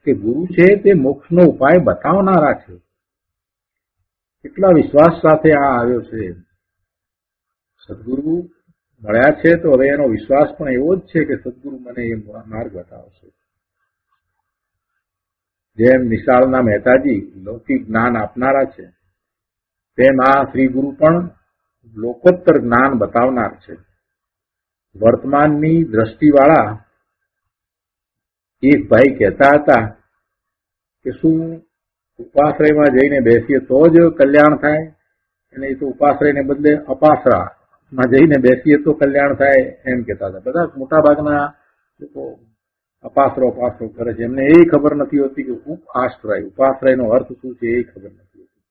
કે ગુરુ છે તે મોક્ષનો ઉપાય બતાવનારા છે. કેટલા વિશ્વાસ સાથે આ આવ્યો છે. સદગુરુ મળ્યા છે તો હવે એનો વિશ્વાસ પણ એવો જ છે કે સદગુરુ મને એ માર્ગ બતાવશે. જેમ નિશાળના મહેતાજી લૌકિક જ્ઞાન આપનારા છે, તેમ આ શ્રી ગુરુ પણ લોકોત્તર જ્ઞાન બતાવનાર છે. વર્તમાનની દ્રષ્ટિવાળા એક ભાઈ કહેતા હતા કે શું ઉપાશ્રયમાં જઈને બેસીએ તો જ કલ્યાણ થાય, અને એ તો ઉપાશ્રયને બદલે અપાશ્રામાં જઈને બેસીએ તો કલ્યાણ થાય એમ કહેતા હતા. બધા મોટા ભાગના લોકો અપાશ્રો કરે છે. એમને એ ખબર નથી હોતી કે ઉપાશ્રયનો અર્થ શું છે એ ખબર નથી હોતી.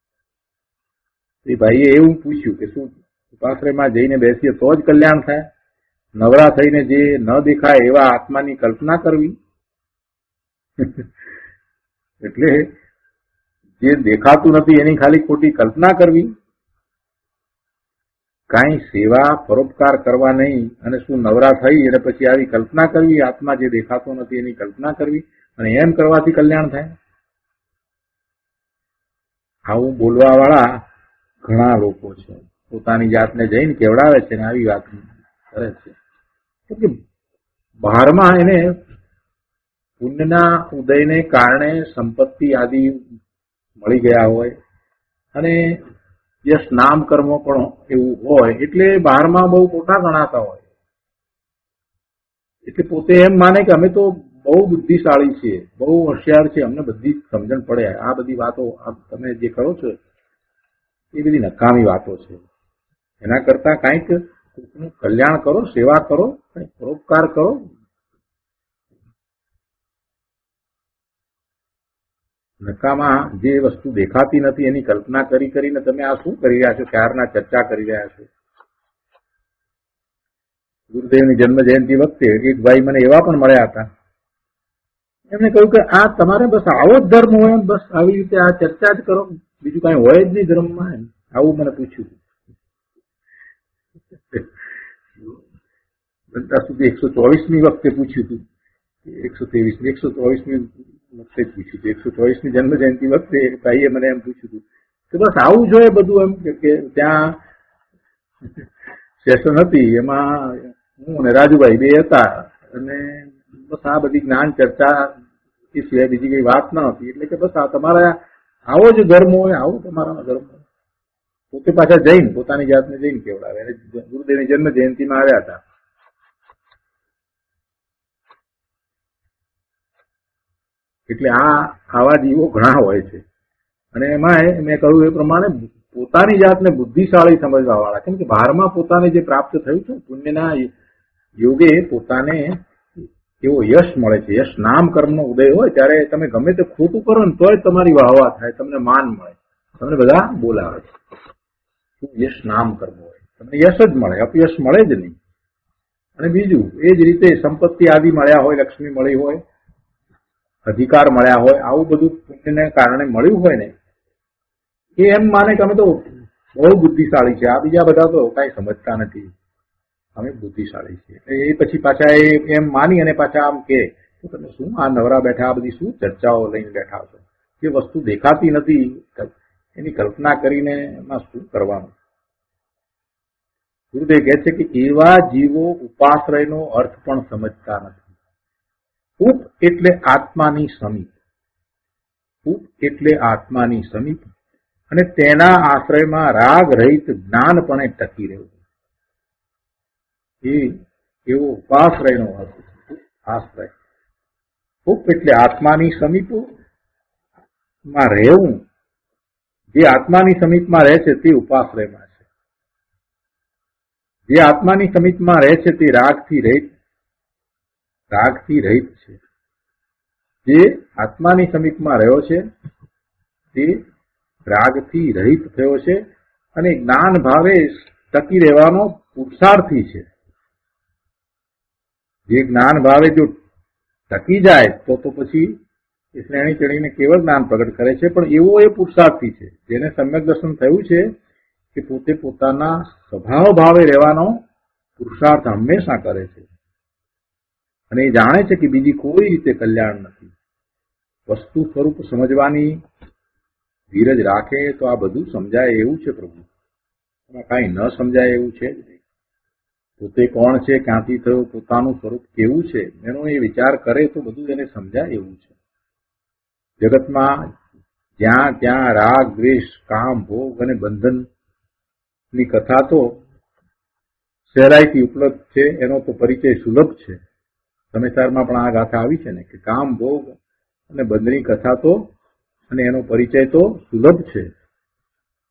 એ ભાઈએ એવું પૂછ્યું કે શું ઉપાશ્રયમાં જઈને બેસીએ તો જ કલ્યાણ થાય? નવરા થઈને જે ન દેખાય એવા આત્માની કલ્પના કરવી? એટલે જે દેખાતું નથી એની ખાલી ખોટી કલ્પના કરવી? કાંઈ સેવા પરોપકાર કરવા નહીં અને શું નવરા થઈ અને પછી આવી કલ્પના કરવી? આત્મા જે દેખાતો નથી એની કલ્પના કરવી અને એમ કરવાથી કલ્યાણ થાય? આવું બોલવા વાળા ઘણા લોકો છે. પોતાની જાતને જઈને કેવડાવે છે ને આવી વાત કરે છે. કે બહારમાં એને પુણ્યના ઉદયને કારણે સંપત્તિ આદિ મળી ગયા હોય અને યશ નામ કર્મ પણ એવું હોય એટલે બહારમાં બહુ મોટા ગણાતા હોય. એટલે પોતે એમ માને કે અમે તો બહુ બુદ્ધિશાળી છીએ, બહુ હોશિયાર છે, અમને બધી સમજણ પડે. આ બધી વાતો તમે જે કરો છો એ બધી નકામી વાતો છે. એના કરતા કાંઈક કલ્યાણ કરો, સેવા કરો, પરોપકાર કરો. નકામાં જે વસ્તુ દેખાતી નથી એની કલ્પના કરીને તમે આ શું કરી રહ્યા છો? ક્યારના ચર્ચા કરી રહ્યા છો. ગુરુદેવની જન્મ જયંતિ વખતે એક ભાઈ મને એવા પણ મળ્યા હતા. એમને કહ્યું કે આ તમારે બસ આવો જ ધર્મ હોય, બસ આવી રીતે આ ચર્ચા જ કરો, બીજું કઈ હોય જ નહીં ધર્મમાં. આવું મને પૂછ્યું. બનતા સુધી 124મી વખતે પૂછ્યું હતું, 123મી 124મી વખતે પૂછ્યું હતું. 124મી જન્મ જયંતિ વખતે ભાઈએ મને એમ પૂછ્યું હતું કે બસ આવું જોઈએ બધું, એમ કે ત્યાં સેશન હતી એમાં હું અને રાજુભાઈ બે હતા અને બસ આ બધી જ્ઞાન ચર્ચા એ સિવાય બીજી કઈ વાત ન હતી. એટલે કે બસ આ તમારા આવો જ ધર્મ હોય, આવો તમારા ધર્મ હોય. પોતે પાછા જઈને પોતાની જાતને જઈને કેવડાવે. ગુરુદેવની જન્મ જયંતિમાં આવ્યા હતા. એટલે આવા જીવો ઘણા હોય છે અને એમાં મેં કહ્યું એ પ્રમાણે પોતાની જાતને બુદ્ધિશાળી સમજવા વાળા, કેમ કે બહારમાં પોતાને જે પ્રાપ્ત થયું છે પુણ્યના યોગે પોતાને એવો યશ મળે છે. યશ નામ કર્મનો ઉદય હોય ત્યારે તમે ગમે તે ખોટું કરો ને તોય તમારી વાહવા થાય, તમને માન મળે, તમને બધા બોલાવે છે. યશ નામ કર્મ હોય તમને યશ જ મળે, અપયશ મળે જ નહીં. અને બીજું એ જ રીતે સંપત્તિ આદિ મળ્યા હોય, લક્ષ્મી મળી હોય, અધિકાર મળ્યા હોય, આવું બધું પુણ્યને કારણે મળ્યું હોય ને એ એમ માને કે અમે તો બહુ બુદ્ધિશાળી છે, આ બીજા બધા તો કઈ સમજતા નથી, અમે બુદ્ધિશાળી છીએ. એટલે એ પછી પાછા એમ માની અને પાછા આમ કે તમે શું આ નવરા બેઠા, આ બધી શું ચર્ચાઓ લઈને બેઠા છો, જે વસ્તુ દેખાતી નથી એની કલ્પના કરીને એમાં શું કરવાનું. ગુરુદેવ કહે છે કે એવા જીવો ઉપાશ્રયનો અર્થ પણ સમજતા નથી. ઉપ એટલે આત્માની સમીપ, ઉપ એટલે આત્માની સમીપ અને તેના આશ્રયમાં રાગ રહિત જ્ઞાનપણે ટકી રહેવું, એવો ઉપાશ્રયનો અર્થ છે. આશ્રય ઉપ એટલે આત્માની સમીપ માં રહેવું, જે આત્માની સમીપમાં રહે છે તે ઉપાશ્રયમાં છે. જે આત્માની સમીપમાં રહે છે તે રાગથી રહિત છે. જે આત્માની સમીપમાં રહ્યો છે તે રાગથી રહિત થયો છે અને જ્ઞાન ભાવે ટકી રહેવાનો પુરુષાર્થી છે. જે જ્ઞાન ભાવે જો ટકી જાય તો પછી એ શ્રેણી ચડીને કેવળ જ્ઞાન પ્રગટ કરે છે, પણ એવો એ પુરુષાર્થી છે જેને સમ્યક દર્શન થયું છે કે પોતે પોતાના સ્વભાવ ભાવે રહેવાનો પુરુષાર્થ હંમેશા કરે છે અને એ જાણે છે કે બીજી કોઈ રીતે કલ્યાણ નથી. વસ્તુ સ્વરૂપ સમજવાની ધીરજ રાખે તો આ બધું સમજાય એવું છે. પ્રભુ એમાં કાંઈ ન સમજાય એવું છે જ નહીં. પોતે કોણ છે, ક્યાંથી થયો, પોતાનું સ્વરૂપ કેવું છે એનો એ વિચાર કરે તો બધું એને સમજાય એવું છે. જગતમાં જ્યાં ત્યાં રાગ દ્વેષ કામ ભોગ અને બંધનની કથા તો સહેલાઈથી ઉપલબ્ધ છે, એનો તો પરિચય સુલભ છે. સમયસારમાં પણ આ ગાથા આવી છે ને કે કામ ભોગ અને બંધની કથા તો અને એનો પરિચય તો સુલભ છે,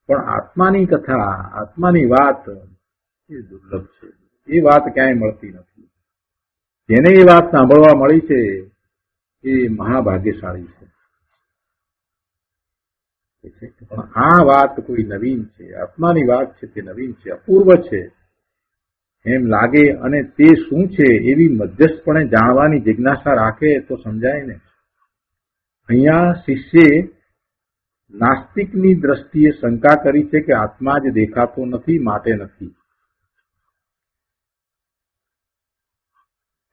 પણ આત્માની કથા, આત્માની વાત એ દુર્લભ છે. એ વાત ક્યાંય મળતી નથી. જેને એ વાત સાંભળવા મળી છે એ મહાભાગ્યશાળી છે. પણ આ વાત કોઈ નવીન છે, આત્માની વાત છે તે નવીન છે, અપૂર્વ છે એમ લાગે અને તે શું છે એવી મધ્યસ્થપણે જાણવાની જિજ્ઞાસા રાખે તો સમજાય ને. અહીંયા શિષ્યે નાસ્તિકની દ્રષ્ટિએ શંકા કરી છે કે આત્મા જ દેખાતો નથી માટે નથી.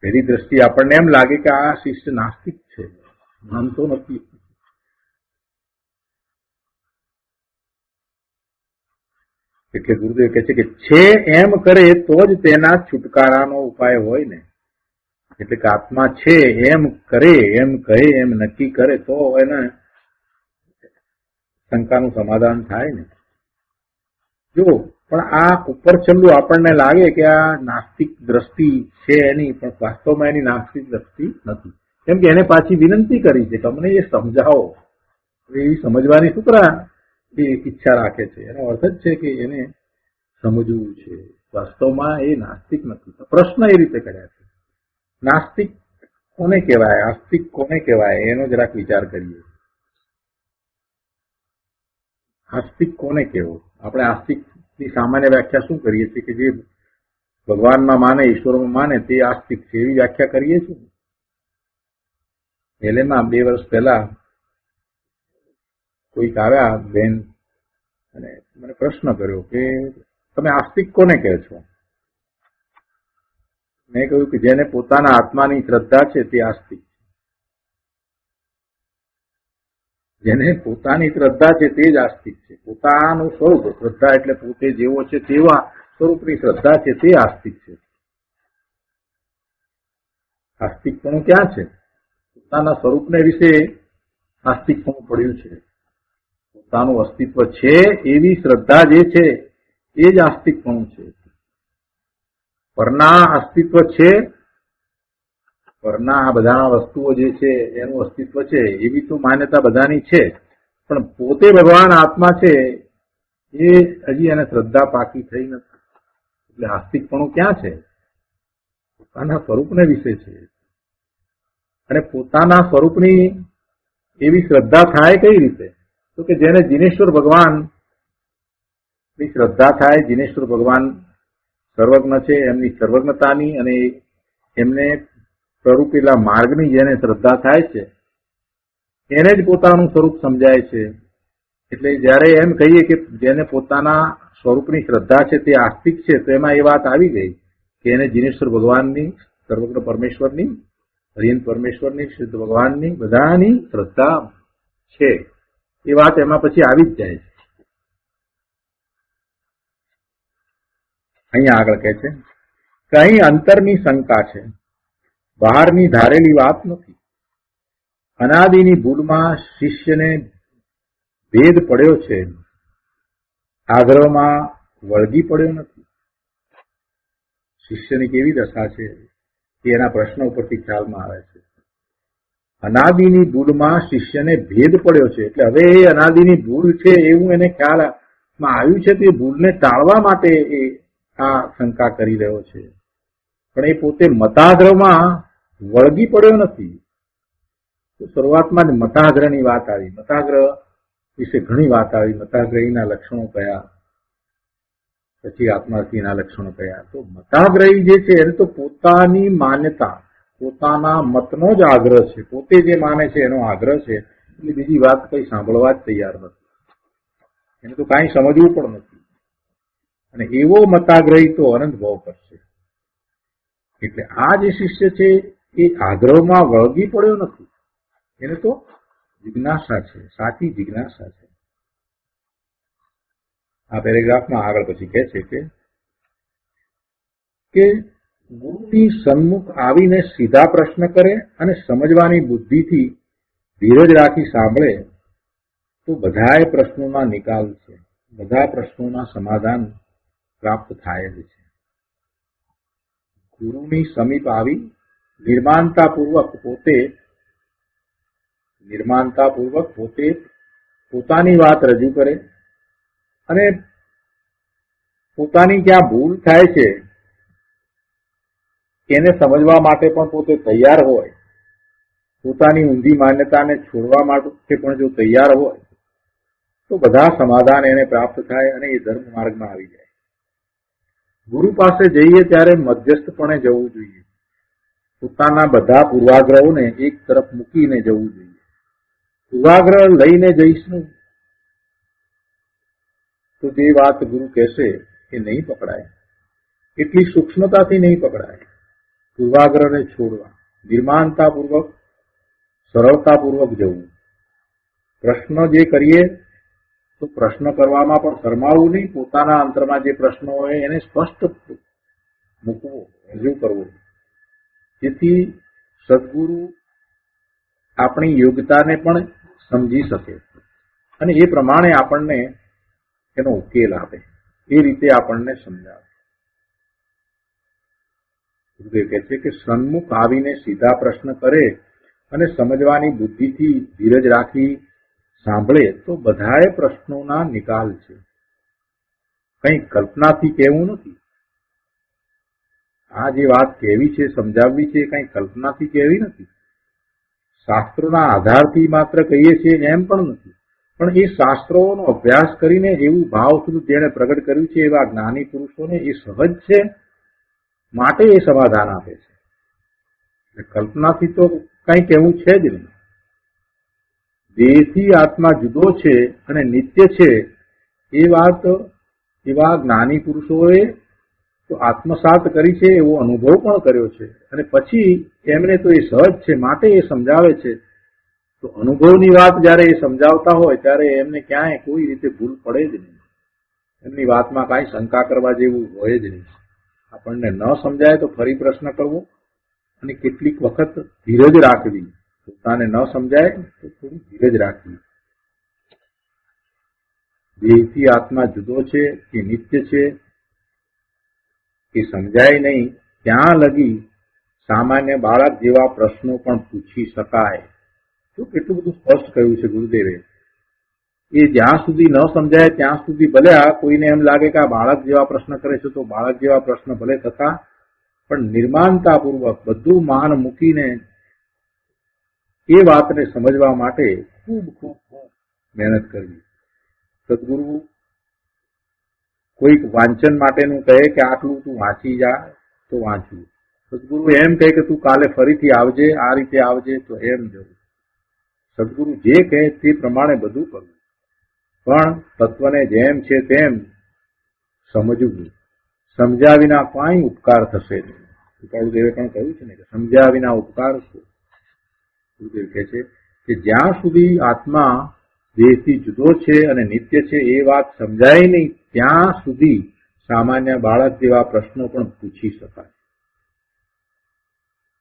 પેલી દ્રષ્ટિ આપણને એમ લાગે કે આ શિષ્ય નાસ્તિક છે, માનતો નથી. એટલે ગુરુદેવ કહે છે કે છે એમ કરે તો જ તેના છુટકારાનો ઉપાય હોય ને. એટલે કે આત્મા છે એમ કરે, એમ કહે, એમ નક્કી કરે તો એને શંકાનું સમાધાન થાય ને. જો પણ આ ઉપર છેલ્લું આપણને લાગે કે આ નાસ્તિક દ્રષ્ટિ છે એની, પણ વાસ્તવમાં એની નાસ્તિક દ્રષ્ટિ નથી. કેમ કે એને પાછી વિનંતી કરી છે કે અમને એ સમજાવો. એવી સમજવાની શુક્રા એ ઈચ્છા રાખે છે. એનો અર્થ જ છે કે એને સમજવું છે. વાસ્તવમાં એ નાસ્તિક નથી. પ્રશ્ન એ રીતે કર્યા છે. નાસ્તિક કોને કહેવાય, આસ્તિક કોને કહેવાય એનો જરાક વિચાર કરીએ. આસ્તિક કોને કહેવો? આપણે આસ્તિકની સામાન્ય વ્યાખ્યા શું કરીએ છીએ કે જે ભગવાનમાં માને, ઈશ્વરમાં માને તે આસ્તિક છે એવી વ્યાખ્યા કરીએ છીએ. પહેલેમાં 2 વર્ષ પહેલા કોઈક આવ્યા બેન અને મને પ્રશ્ન કર્યો કે તમે આસ્તિક કોને કહે છો? મેં કહ્યું કે જેને પોતાના આત્માની શ્રદ્ધા છે તે આસ્તિક છે. જેને પોતાની શ્રદ્ધા છે તે જ આસ્તિક છે. પોતાનું સ્વરૂપ, શ્રદ્ધા એટલે પોતે જેવો છે તેવા સ્વરૂપની શ્રદ્ધા છે તે આસ્તિક છે. આસ્તિકપણું ક્યાં છે? પોતાના સ્વરૂપને વિશે આસ્તિકપણું પડ્યું છે. પોતાનું અસ્તિત્વ છે એવી શ્રદ્ધા જે છે એ જ આસ્તિકપણું છે. પરના અસ્તિત્વ છે, પરના આ બધા વસ્તુઓ જે છે એનું અસ્તિત્વ છે એવી તો માન્યતા બધાની છે, પણ પોતે ભગવાન આત્મા છે એ હજી એને શ્રદ્ધા પાકી થઈ નથી. એટલે આસ્તિકપણું ક્યાં છે? પોતાના સ્વરૂપને વિશે છે. અને પોતાના સ્વરૂપની એવી શ્રદ્ધા થાય કઈ રીતે? તો કે જેને જીનેશ્વર ભગવાન ની શ્રદ્ધા થાય, જીનેશ્વર ભગવાન સર્વજ્ઞ છે એમની સર્વજ્ઞતાની અને એમને સ્વરૂપેલા માર્ગની જેને શ્રદ્ધા થાય છે એને જ પોતાનું સ્વરૂપ સમજાય છે. એટલે જયારે એમ કહીએ કે જેને પોતાના સ્વરૂપની શ્રદ્ધા છે તે આસ્તિક છે, તો એમાં એ વાત આવી ગઈ કે એને જીનેશ્વર ભગવાનની, સર્વજ્ઞ પરમેશ્વરની, હરિયન પરમેશ્વરની, શુદ્ધ ભગવાનની બધાની શ્રદ્ધા છે. એ વાત એમાં પછી આવી જ જાય છે. અહીંયા આગળ કહે છે કે અહીં અંતરની શંકા છે, બહારની ધારેલી વાત નથી. અનાદિની ભૂલમાં શિષ્યને ભેદ પડ્યો છે, આગ્રહમાં વળગી પડ્યો નથી. શિષ્યની કેવી દશા છે એ એના પ્રશ્ન ઉપરથી ખ્યાલમાં આવે છે. અનાદિની ભૂલમાં શિષ્યને ભેદ પડ્યો છે, એટલે હવે એ અનાદિની ભૂલ છે એવું એને ખ્યાલમાં આવ્યું છે. તે ભૂલને ટાળવા માટે એ આ શંકા કરી રહ્યો છે, પણ એ પોતે મતાગ્રહમાં વળગી પડ્યો નથી. તો શરૂઆતમાં જ મતાગ્રહની વાત આવી. મતાગ્રહ વિશે ઘણી વાત આવી. મતાગ્રહીના લક્ષણો કયા, પછી આત્માર્થીના લક્ષણો કયા. તો મતાગ્રહી જે છે એને તો પોતાની માન્યતા, પોતાના મતનો જ આગ્રહ છે. પોતે જે માને છે એનો આગ્રહ છે. એટલે બીજી વાત કઈ સાંભળવા જ તૈયાર નથી. એને તો કાંઈ સમજવું પણ નથી. અને એવો મતાગ્રહી તો અનંત ભાવ કરશે. એટલે આ જે શિષ્ય છે એ આગ્રહમાં વળગી પડ્યો નથી. એને તો જિજ્ઞાસા છે, સાચી જિજ્ઞાસા છે. આ પેરેગ્રાફમાં આગળ પછી કહે છે કે ગુરુની સન્મુખ આવીને સીધા પ્રશ્ન કરે અને સમજવાની બુદ્ધિથી ધીરજ રાખી સાંભળે તો બધાય પ્રશ્નોના નિકાલ છે, બધા પ્રશ્નોના સમાધાન પ્રાપ્ત થાય જ છે. ગુરુની સમીપ આવી નિર્માનતાપૂર્વક પોતે પોતાની વાત રજૂ કરે અને પોતાની ક્યાં ભૂલ થાય છે એને સમજવા માટે પણ પોતે તૈયાર હોય, પોતાની ઊંધી માન્યતાને છોડવા માટે પણ જો તૈયાર હોય તો બધા સમાધાન એને પ્રાપ્ત થાય અને એ ધર્મ માર્ગમાં આવી જાય. ગુરુ પાસે જઈએ ત્યારે મધ્યસ્થપણે જવું જોઈએ. પોતાના બધા પૂર્વાગ્રહોને એક તરફ મૂકીને જવું જોઈએ. પૂર્વાગ્રહ લઈને જઈશું તો જે વાત ગુરુ કહેશે એ નહીં પકડાય, એટલી સૂક્ષ્મતાથી નહીં પકડાય. પૂર્વાગ્રહને છોડવા, નિર્માણતાપૂર્વક, સરળતાપૂર્વક જવું. પ્રશ્ન જે કરીએ તો પ્રશ્ન કરવામાં પણ શરમાવું નહીં. પોતાના અંતરમાં જે પ્રશ્નો હોય એને સ્પષ્ટ મૂકવો, રજૂ કરવો, જેથી સદગુરુ આપણી યોગ્યતાને પણ સમજી શકે અને એ પ્રમાણે આપણને એનો ઉકેલ આપે, એ રીતે આપણને સમજાવે. ગુરુદેવ કહે છે કે સન્મુખ આવીને સીધા પ્રશ્ન કરે અને સમજવાની બુદ્ધિથી ધીરજ રાખી સાંભળે તો બધાએ પ્રશ્નોના નિકાલ છે. કંઈ કલ્પનાથી કહેવું નથી. આ જે વાત કહેવી છે, સમજાવવી છે, કંઈ કલ્પનાથી કહેવી નથી. શાસ્ત્રોના આધારથી માત્ર કહીએ છીએ એમ પણ નથી, પણ એ શાસ્ત્રોનો અભ્યાસ કરીને એવું ભાવથી જેણે પ્રગટ કર્યું છે એવા જ્ઞાની પુરુષોને એ સહજ છે માટે એ સમાધાન આપે છે. કલ્પનાથી તો કંઈ કહેવું છે જ નહીં. દેહથી આત્મા જુદો છે અને નિત્ય છે એ વાત એવા જ્ઞાની પુરુષોએ તો આત્મસાત કરી છે, એવો અનુભવ પણ કર્યો છે અને પછી એમને તો એ સહજ છે માટે એ સમજાવે છે. તો અનુભવની વાત જ્યારે એ સમજાવતા હોય ત્યારે એમને ક્યાંય કોઈ રીતે ભૂલ પડે જ નહીં. એમની વાતમાં કાંઈ શંકા કરવા જેવું હોય જ નહીં. આપણને ન સમજાય તો ફરી પ્રશ્ન કરવો અને કેટલીક વખત ધીરજ રાખવી. પોતાને ન સમજાય તો થોડી ધીરજ રાખવી. દેહથી આત્મા જુદો છે કે નિત્ય છે એ સમજાય નહીં ત્યાં લગી સામાન્ય બાળક જેવા પ્રશ્નો પણ પૂછી શકાય. તો કેટલું બધું સ્પષ્ટ કહ્યું છે ગુરુદેવે એ જ્યાં સુધી ન સમજાય ત્યાં સુધી ભલે આ કોઈને એમ લાગે કે આ બાળક જેવા પ્રશ્ન કરે છે તો બાળક જેવા પ્રશ્ન ભલે થતા, પણ નિર્માણતાપૂર્વક બધું માન મૂકીને એ વાતને સમજવા માટે ખૂબ ખૂબ ખૂબ મહેનત કરવી. સદગુરુ કોઈક વાંચન માટેનું કહે કે આટલું તું વાંચી જા તો વાંચવું. સદગુરુ એમ કહે કે તું કાલે ફરીથી આવજે, આ રીતે આવજે તો એમ જવું. સદગુરુ જે કહે તે પ્રમાણે બધું કરવું, પણ તત્વને જેમ છે તેમ સમજવું. સમજ્યા વિના કાંઈ ઉપકાર થશે નહીં. ગુરુદેવે પણ કહ્યું છે ને કે સમજ્યા વિના ઉપકાર શું. ગુરુદેવ કહે છે કે જ્યાં સુધી આત્મા દેહથી જુદો છે અને નિત્ય છે એ વાત સમજાય નહીં ત્યાં સુધી સામાન્ય બાળક જેવા પ્રશ્નો પણ પૂછી શકાય.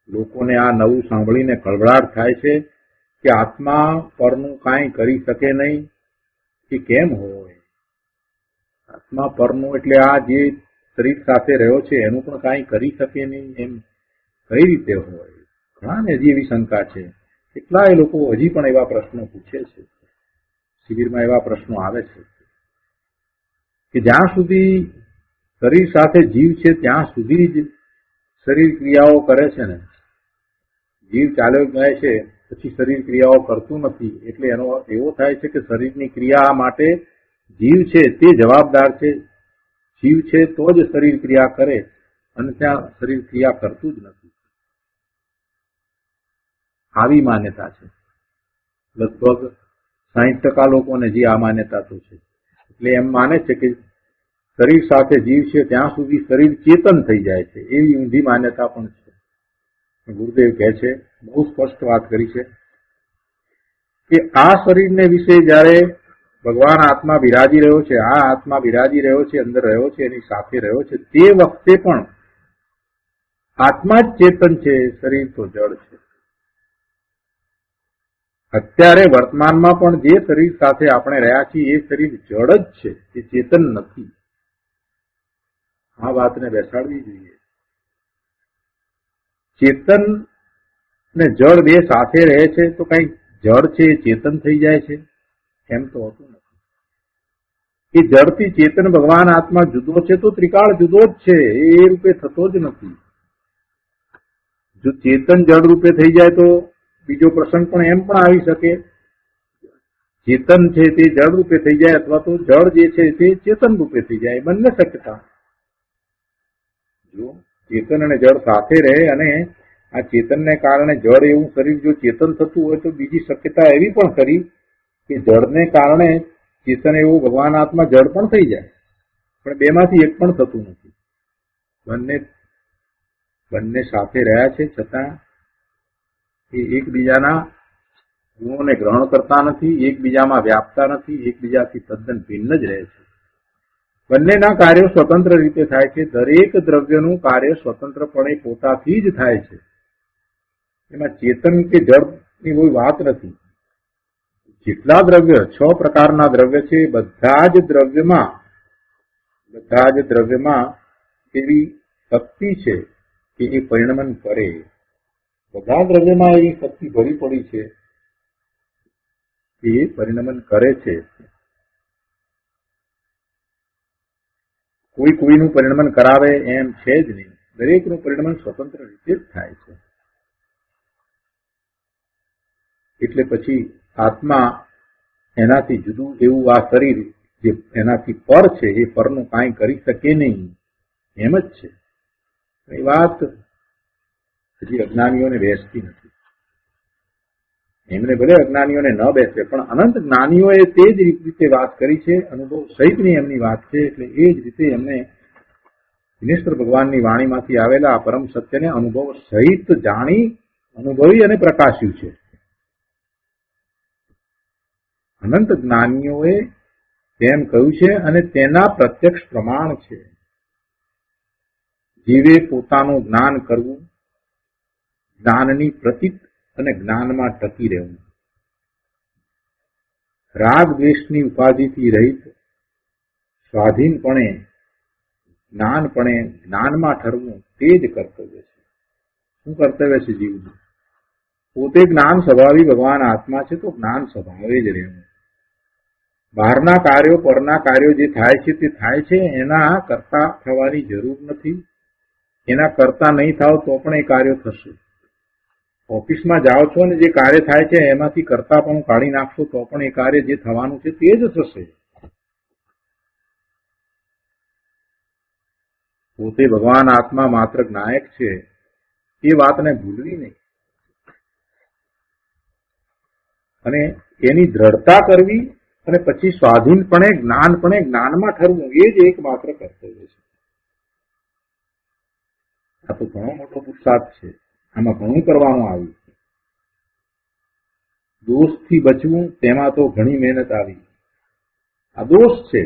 લોકોને આ નવું સાંભળીને કળવળાટ થાય છે કે આત્મા પરનું કાંઈ કરી શકે નહીં. એ કેમ હોય? આત્મા પરનું એટલે આ જે શરીર સાથે રહ્યો છે એનું પણ કાંઈ કરી શકે નહીં એમ કઈ રીતે હોય? ઘણાને હજી એવી શંકા છે. કેટલાય લોકો હજી પણ એવા પ્રશ્નો પૂછે છે. શિબિરમાં એવા પ્રશ્નો આવે છે કે જ્યાં સુધી શરીર સાથે જીવ છે ત્યાં સુધી જ શરીર ક્રિયાઓ કરે છે ને, જીવ ચાલ્યો જાય છે પછી શરીર ક્રિયાઓ કરતું નથી. એટલે એનો અર્થ એવો થાય છે કે શરીરની ક્રિયા માટે જીવ છે તે જવાબદાર છે. જીવ છે તો જ શરીર ક્રિયા કરે અને ત્યાં શરીર ક્રિયા કરતું જ નથી. આવી માન્યતા છે. લગભગ 60% લોકોને જે આ માન્યતા તો છે. એટલે એમ માને છે કે શરીર સાથે જીવ છે ત્યાં સુધી શરીર ચેતન થઈ જાય છે. એવી ઊંધી માન્યતા પણ છે. ગુરુદેવ કહે છે, બહુ સ્પષ્ટ વાત કરી છે કે આ શરીરને વિશે જયારે ભગવાન આત્મા બિરાજી રહ્યો છે, આ આત્મા બિરાજી રહ્યો છે, અંદર રહ્યો છે, એની સાથે રહ્યો છે, તે વખતે પણ આત્મા જ ચેતન છે, શરીર તો જડ છે. અત્યારે વર્તમાનમાં પણ જે શરીર સાથે આપણે રહ્યા છીએ એ શરીર જડ જ છે, એ ચેતન નથી. આ વાતને બેસાડવી જોઈએ. ચેતન ને જડ બે સાથે રહે છે તો કઈ જડ છે એ ચેતન થઈ જાય છે એમ તો હોતું નથી. એ જડથી ચેતન ભગવાન આત્મા જુદો છે તો ત્રિકાળ જુદો જ છે, એ રૂપે થતો જ નથી. જો ચેતન જડ રૂપે થઈ જાય તો બીજો પ્રસંગ પણ એમ પણ આવી શકે, ચેતન છે તે જડ રૂપે થઈ જાય અથવા તો જડ જે છે તે ચેતન રૂપે થઈ જાય. બંને શક્યતા. જો ચેતન અને જડ સાથે રહે અને આ ચેતનને કારણે જડ એવું શરીર જો ચેતન થતું હોય તો બીજી શક્યતા એવી પણ ખરી કે જડને કારણે ચેતન એવું ભગવાન આત્મા જડ પણ થઈ જાય. પણ બેમાંથી એક પણ થતું નથી. બંને સાથે રહ્યા છે છતાં એ એકબીજાના ગુણોને ગ્રહણ કરતા નથી, એકબીજામાં વ્યાપતા નથી, એકબીજાથી તદ્દન ભિન્ન જ રહે છે. બંનેના કાર્યો સ્વતંત્ર રીતે થાય છે. દરેક દ્રવ્યનું કાર્ય સ્વતંત્રપણે પોતાથી જ થાય છે. એમાં ચેતન કે જડની કોઈ વાત નથી. જેટલા દ્રવ્ય 6 પ્રકારના દ્રવ્ય છે બધા જ દ્રવ્યમાં એવી શક્તિ છે કે એ પરિણમન કરે. બધા દ્રવ્યમાં એવી શક્તિ ભરી પડી છે એ પરિણમન કરે છે. કોઈ કોઈનું પરિણમન કરાવે એમ છે જ નહીં. દરેકનું પરિણમન સ્વતંત્ર રીતે જ થાય છે. એટલે પછી આત્મા એનાથી જુદું એવું આ શરીર જે એનાથી પર છે એ પરનું કાંઈ કરી શકે નહીં એમ જ છે. એ વાત હજી અજ્ઞાનીઓને બેસતી નથી. એમને ભલે અજ્ઞાનીઓને ન બેસે પણ અનંત જ્ઞાનીઓએ તે જ રીતે વાત કરી છે. અનુભવ સહિતની એમની વાત છે. એટલે એ જ રીતે એમને દિનેશ્વર ભગવાનની વાણીમાંથી આવેલા પરમ સત્યને અનુભવ સહિત જાણી અનુભવી અને પ્રકાશ્યું છે. અનંત જ્ઞાનીઓએ તેમ કહ્યું છે અને તેના પ્રત્યક્ષ પ્રમાણ છે. જીવે પોતાનું જ્ઞાન કરવું, જ્ઞાનની પ્રતીત અને જ્ઞાનમાં ટકી રહેવું, રાગ દ્વેષની ઉપાધિથી રહિત સ્વાધીનપણે જ્ઞાનમાં ઠરવું તે જ કર્તવ્ય છે. શું કર્તવ્ય છે જીવનું? પોતે જ્ઞાન સ્વભાવી ભગવાન આત્મા છે તો જ્ઞાન સ્વભાવે જ રહેવું. બહારના કાર્યો પરના કાર્યો જે થાય છે તે થાય છે, એના કરતા થવાની જરૂર નથી. એના કરતા નહીં થાવ તો પણ એ કાર્યો થશે. ઓફિસમાં જાઓ છો અને જે કાર્ય થાય છે એમાંથી કરતા પણ કાઢી નાખશો તો પણ એ કાર્ય જે થવાનું છે તે જ થશે. પોતે ભગવાન આત્મા માત્ર જ્ઞાયક છે એ વાતને ભૂલવી નહીં અને એની દ્રઢતા કરવી અને પછી સ્વાધીનપણે જ્ઞાનમાં ઠરવું એ જ એકમાત્ર કર્તવ્ય છે. આ તો ઘણો મોટો પુરુષાર્થ છે. આમાં ઘણું કરવાનું આવ્યું. દોષથી બચવું તેમાં તો ઘણી મહેનત આવી. આ દોષ છે.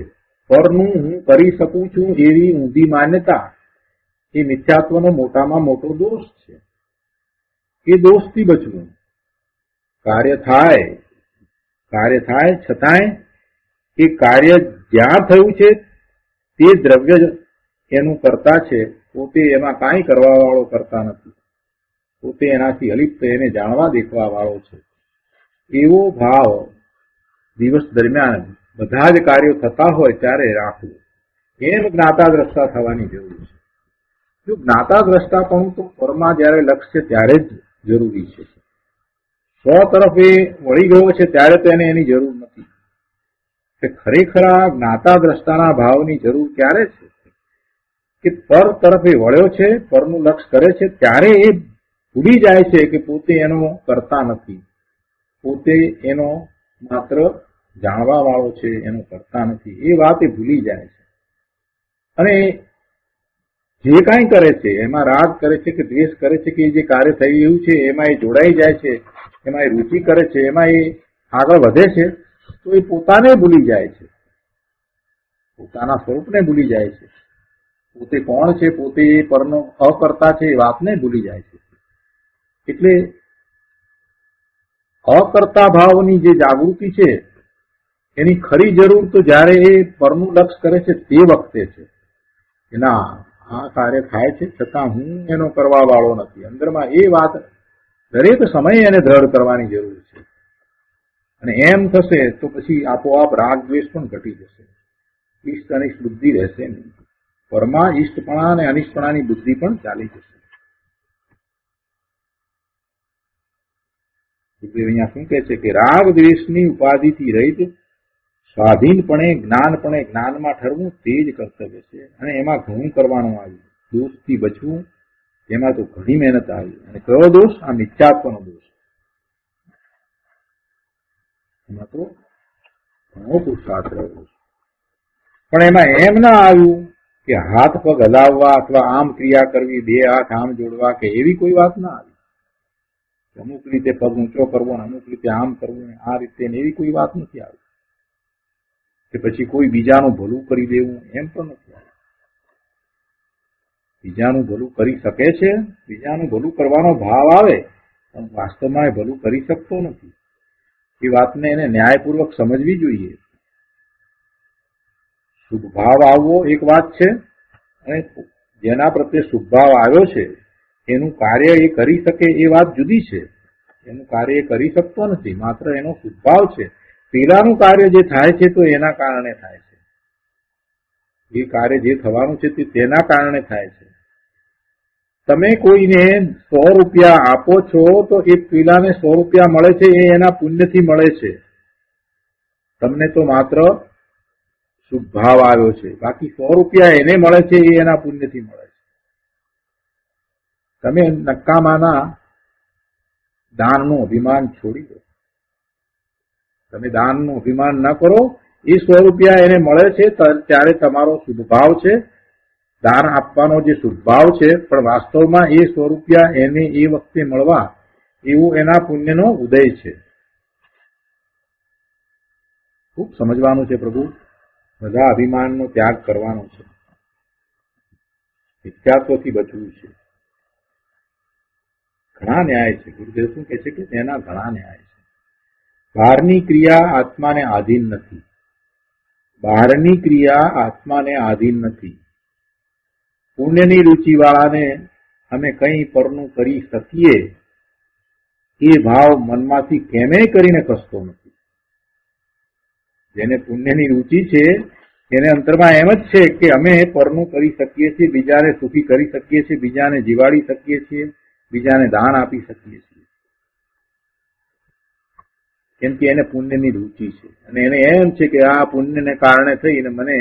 પરનું હું કરી શકું છું એવી ઊંધી માન્યતા એ મિથ્યાત્વનો મોટામાં મોટો દોષ છે. એ દોષથી બચવું. કાર્ય થાય છતાંય એ કાર્ય જ્યાં થયું છે તે દ્રવ્ય એનું કરતા છે. પોતે એમાં કાંઈ કરવા વાળો કરતા નથી. પોતે એનાથી અલિપ્ત એને જાણવા દેખવા વાળો છે. એવો ભાવ દિવસ દરમિયાન બધા જ કાર્યો થતા હોય ત્યારે રાખવું. એમ જ્ઞાતા દ્રષ્ટા થવાની જરૂર છે. જો જ્ઞાતા દ્રષ્ટા પણ તો પરમાં જયારે લક્ષ્ય ત્યારે જ જરૂરી છે. સ્વ તરફ એ વળી ગયો છે ત્યારે તો એને એની જરૂર નથી. કે ખરેખર આ જ્ઞાતા દ્રષ્ટાના ભાવની જરૂર ક્યારે છે કે પર તરફ એ વળ્યો છે, પરનું લક્ષ્ય કરે છે ત્યારે એ ભૂલી જાય છે કે પોતે એનો કરતા નથી. પોતે એનો માત્ર જાણવા વાળો છે, એનો કરતા નથી. એ વાત એ ભૂલી જાય છે અને જે કાંઈ કરે છે એમાં રાગ કરે છે કે દ્વેષ કરે છે કે જે કાર્ય થઈ રહ્યું છે એમાં એ જોડાઈ જાય છે, એમાં એ રુચિ કરે છે, એમાં એ આગળ વધે છે, તો એ પોતાને ભૂલી જાય છે. પોતાના સ્વરૂપને ભૂલી જાય છે. પોતે કોણ છે, પોતે એ પરનો અકર્તા છે એ વાતને ભૂલી જાય છે. એટલે અકર્તા ભાવની જે જાગૃતિ છે એની ખરી જરૂર તો જ્યારે એ પરનું લક્ષ્ય કરે છે તે વખતે છે. કે ના, આ કાર્ય થાય છે છતાં હું એનો કરવા વાળો નથી. અંદરમાં એ વાત દરેક સમયે એને દ્રઢ કરવાની જરૂર છે. અને એમ થશે તો પછી આપોઆપ રાગ દ્વેષ પણ ઘટી જશે. ઈષ્ટ અનિષ્ટ બુદ્ધિ રહેશે નહીં. પરમાં ઈષ્ટપણા અને અનિષ્ટપણાની બુદ્ધિ પણ ચાલી જશે. અહીંયા શું કહે છે કે રાગ દ્વેષની ઉપાધિથી રહિત સ્વાધીનપણે જ્ઞાનમાં ઠરવું તે જ કર્તવ્ય છે. અને એમાં ઘણું કરવાનું આવ્યું. દોષથી બચવું એમાં તો ઘણી મહેનત આવી. અને કયો દોષ? આ મિથ્યાત્વનો દોષ. એમાં તો ઘણો પુરુષાર્થ રહ્યો. પણ એમાં એમ ના આવ્યું કે હાથ પગ હલાવવા અથવા આમ ક્રિયા કરવી, બે હાથ આમ જોડવા કે એવી કોઈ વાત ના આવી. અમુક રીતે પગ ઊંચો કરવો ને અમુક રીતે આમ કરવું, આ રીતે એવી કોઈ વાત નથી આવી. કે પછી કોઈ બીજાનું ભલું કરી દેવું એમ પણ નથી આવ્યું. બીજાનું ભલું કરી શકે છે, બીજાનું ભલું કરવાનો ભાવ આવે, પણ વાસ્તવમાં એ ભલું કરી શકતો નથી. એ વાતને એને ન્યાયપૂર્વક સમજવી જોઈએ. શુભ ભાવ આવવો એક વાત છે, અને જેના પ્રત્યે શુભ ભાવ આવ્યો છે એનું કાર્ય એ કરી શકે એ વાત જુદી છે. એનું કાર્ય એ કરી શકતો નથી, માત્ર એનો શુભ ભાવ છે. પેલાનું કાર્ય જે થાય છે તો એના કારણે થાય છે. એ કાર્ય જે થવાનું છે તે તેના કારણે થાય છે. તમે કોઈને 100 રૂપિયા આપો છો તો એ પેલાને 100 રૂપિયા મળે છે એ એના પુણ્યથી મળે છે. તમને તો માત્ર શુભ ભાવ આવ્યો છે, બાકી 100 રૂપિયા એને મળે છે એ એના પુણ્યથી મળે છે. તમે નકામાના દાનનું અભિમાન છોડી દો. તમે દાનનું અભિમાન ન કરો. એ 100 રૂપિયા એને મળે છે ત્યારે તમારો શુભ ભાવ છે, દાન આપવાનો જે શુભ ભાવ છે, પણ વાસ્તવમાં એ 100 રૂપિયા એને એ વખતે મળવા એવું એના પુણ્યનો ઉદય છે. ખૂબ સમજવાનું છે પ્રભુ. બધા અભિમાનનો ત્યાગ કરવાનો છે. મિથ્યાત્વથી બચવું છે. ઘણા ન્યાય છે. ગુરુદેવ શું કહે છે કે તેના ઘણા ન્યાય છે. બહારની ક્રિયા આત્માને આધીન નથી. બહારની ક્રિયા આત્માને આધીન નથી. પુણ્યની રુચિ વાળાને અમે કંઈ પરનું કરી શકીએ એ ભાવ મનમાંથી કેમે કરીને કસતો નથી. જેને પુણ્યની રુચિ છે એને અંતરમાં એમ જ છે કે અમે પરનું કરી શકીએ છીએ, બીજાને સુખી કરી શકીએ છીએ, બીજાને જીવાડી શકીએ છીએ, બીજાને દાન આપી શકીએ છીએ, કેમ કે એને પુણ્યની રુચિ છે. અને એને એમ છે કે આ પુણ્યને કારણે થઈને મને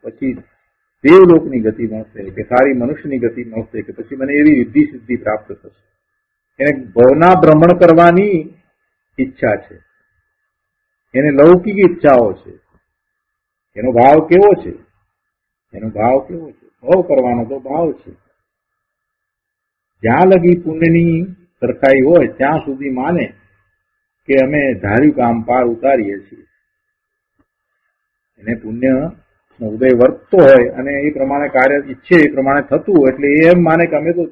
પછી દેવલોકની ગતિ મળશે, કે સારી મનુષ્યની ગતિ મળશે, કે પછી મને એવી રિદ્ધિ સિદ્ધિ પ્રાપ્ત થશે. એને ભવના ભ્રમણ કરવાની ઈચ્છા છે, એને લૌકિક ઈચ્છાઓ છે. એનો ભાવ કેવો છે? એનો ભાવ કેવો છે? ભવ કરવાનો તો ભાવ છે. જ્યાં લગી પુણ્યની સરખાઈ હોય ત્યાં સુધી માને કે અમે ધાર્યું કામ પાર ઉતારીએ છીએ. એને પુણ્ય ઉદય વર્તતો હોય અને એ પ્રમાણે કાર્ય ઈચ્છે એ પ્રમાણે થતું હોય એટલે એ એમ માને કે અમે તો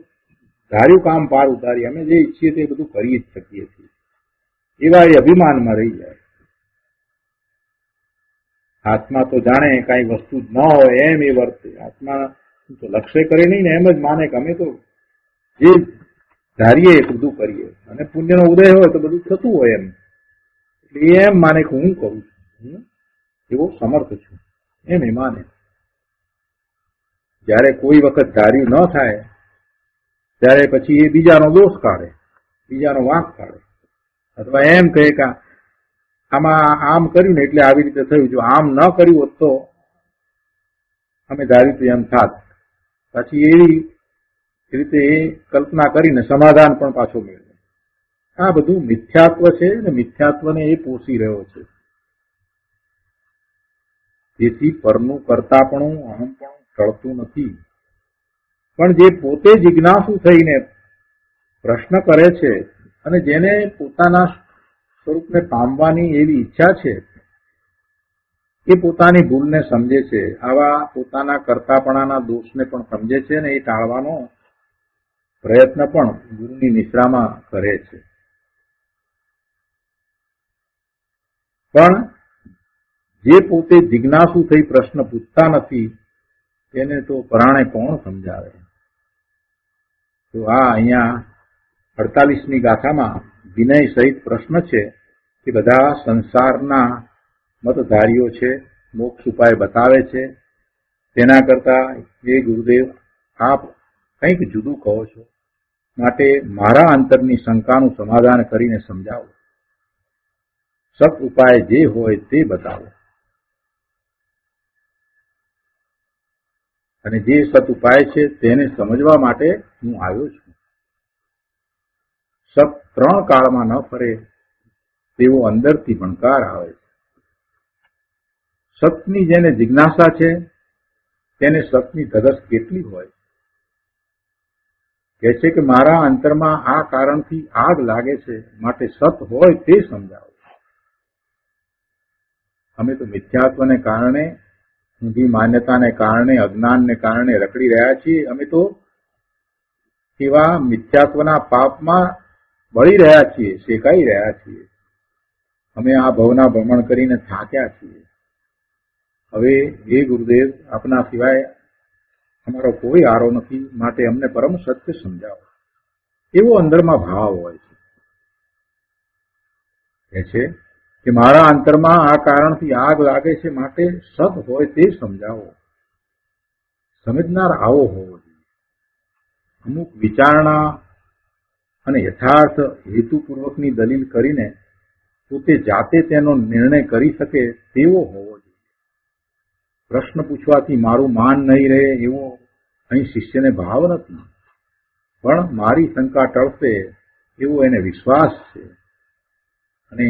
ધાર્યું કામ પાર ઉતારીએ, અમે જે ઈચ્છીએ તે બધું કરી જ શકીએ છીએ. એવા એ અભિમાનમાં રહી જાય. આત્મા તો જાણે કઈ વસ્તુ જ ન હોય એમ એ વર્તે. આત્મા તો લક્ષ્ય કરે નહીં ને, એમ જ માને કે અમે તો જે ધારીએ એ બધું કરીએ, અને પુણ્યનો ઉદય હોય તો બધું થતું હોય એમ. એટલે એમ માને કે હું કરું છું, એવો સમર્થ છું, એમ એ માને. જયારે કોઈ વખત ધાર્યું ન થાય ત્યારે પછી એ બીજાનો દોષ કાઢે, બીજાનો વાંક કાઢે, અથવા એમ કહે કે આમાં આમ કર્યું ને એટલે આવી રીતે થયું, જો આમ ન કર્યું હોત તો અમે ધાર્યું એમ થાત. પછી એવી રીતે એ કલ્પના કરીને સમાધાન પણ પાછો મેળવે. આ બધું મિથ્યાત્વ છે ને મિથ્યાત્વને એ પોષી રહ્યો છે. તેથી પરનું કરતાપણું અહમપણું ટળતું નથી. પણ જે પોતે જિજ્ઞાસુ થઈને પ્રશ્ન કરે છે અને જેને પોતાના સ્વરૂપને પામવાની એવી ઈચ્છા છે, એ પોતાની ભૂલને સમજે છે, આવા પોતાના કરતાપણાના દોષને પણ સમજે છે અને એ ટાળવાનો પ્રયત્ન પણ ગુરુની નિશ્રામાં કરે છે. પણ જે પોતે જિજ્ઞાસુ થઈ પ્રશ્ન પૂછતા નથી તેને તો પરાણે કોણ સમજાવે. તો આ અહીંયા 48મી ગાથામાં વિનય સહિત પ્રશ્ન છે કે બધા સંસારના મતધારીઓ છે, મોક્ષ ઉપાય બતાવે છે, તેના કરતા હે ગુરુદેવ આપ કંઈક જુદું કહો છો, માટે મારા અંતરની શંકાનું સમાધાન કરીને સમજાવો. સત ઉપાય જે હોય તે બતાવો. અને જે સત ઉપાય છે તેને સમજવા માટે હું આવ્યો છું. સત 3 કાળમાં ન ફરે તેવો અંદરથી ભણકાર આવે છે. સતની જેને જિજ્ઞાસા છે તેને સતની ધગશ કેટલી હોય. કહે છે કે મારા અંતરમાં આ કારણથી આગ લાગે છે, માટે સત હોય તે સમજાવો. અમે તો મિથ્યાત્વને કારણે, ઊંધી માન્યતાને કારણે, અજ્ઞાનને કારણે રખડી રહ્યા છીએ. અમે તો એવા મિથ્યાત્વના પાપમાં બળી રહ્યા છીએ, શેકાઈ રહ્યા છીએ. અમે આ ભવના ભ્રમણ કરીને થાક્યા છીએ. હવે હે ગુરુદેવ આપના સિવાય અમારો કોઈ આરો નથી, માટે અમને પરમ સત્ય સમજાવો. એવો અંદરમાં ભાવ હોય છે. કહે છે કે મારા અંતરમાં આ કારણથી આગ લાગે છે, માટે સત હોય તે સમજાવો. સમજનાર આવો હોવો જોઈએ. અમુક વિચારણા અને યથાર્થ હેતુપૂર્વકની દલીલ કરીને પોતે જાતે તેનો નિર્ણય કરી શકે તેવો હોવો જોઈએ. પ્રશ્ન પૂછવાથી મારું માન નહીં રહે એવો અહીં શિષ્યને ભાવ નથી, પણ મારી શંકા ટળશે એવો એને વિશ્વાસ છે અને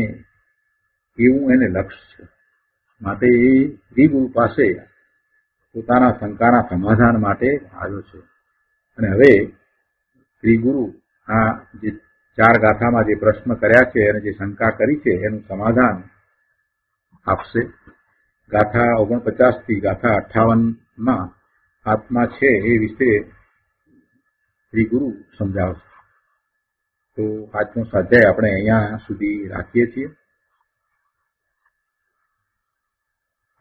એવું એને લક્ષ્ય છે. માટે એ શ્રીગુરુ પાસે પોતાના શંકાના સમાધાન માટે આવ્યો છે. અને હવે શ્રીગુરુ આ જે 4 ગાથામાં જે પ્રશ્ન કર્યા છે અને જે શંકા કરી છે એનું સમાધાન આપશે. ગાથા 49 થી ગાથા 58માં આત્મા છે એ વિશે શ્રીગુરુ સમજાવશે. તો આજનો સ્વાધ્યાય આપણે અહીંયા સુધી રાખીએ છીએ.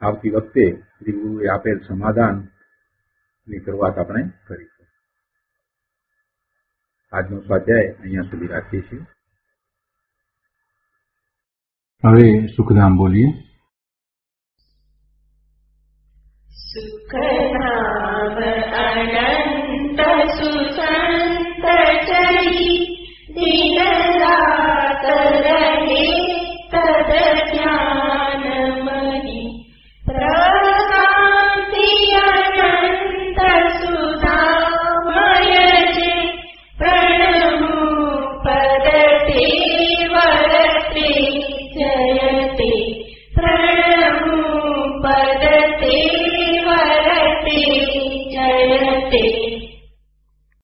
આવતી વખતે શ્રીગુરુએ આપેલ સમાધાનની શરૂઆત આપણે કરીશું. આજનો સ્વાધ્યાય અહીંયા સુધી રાખીએ છીએ. હવે સુખધામ બોલીએ. સુખધામ અનંત સુસંત ચરી દિન રાત રહે તદ ધ્યાન મહી પ્રકાંતિ અનંત સુધામય જે પ્રણમુ પદતે વરતે જય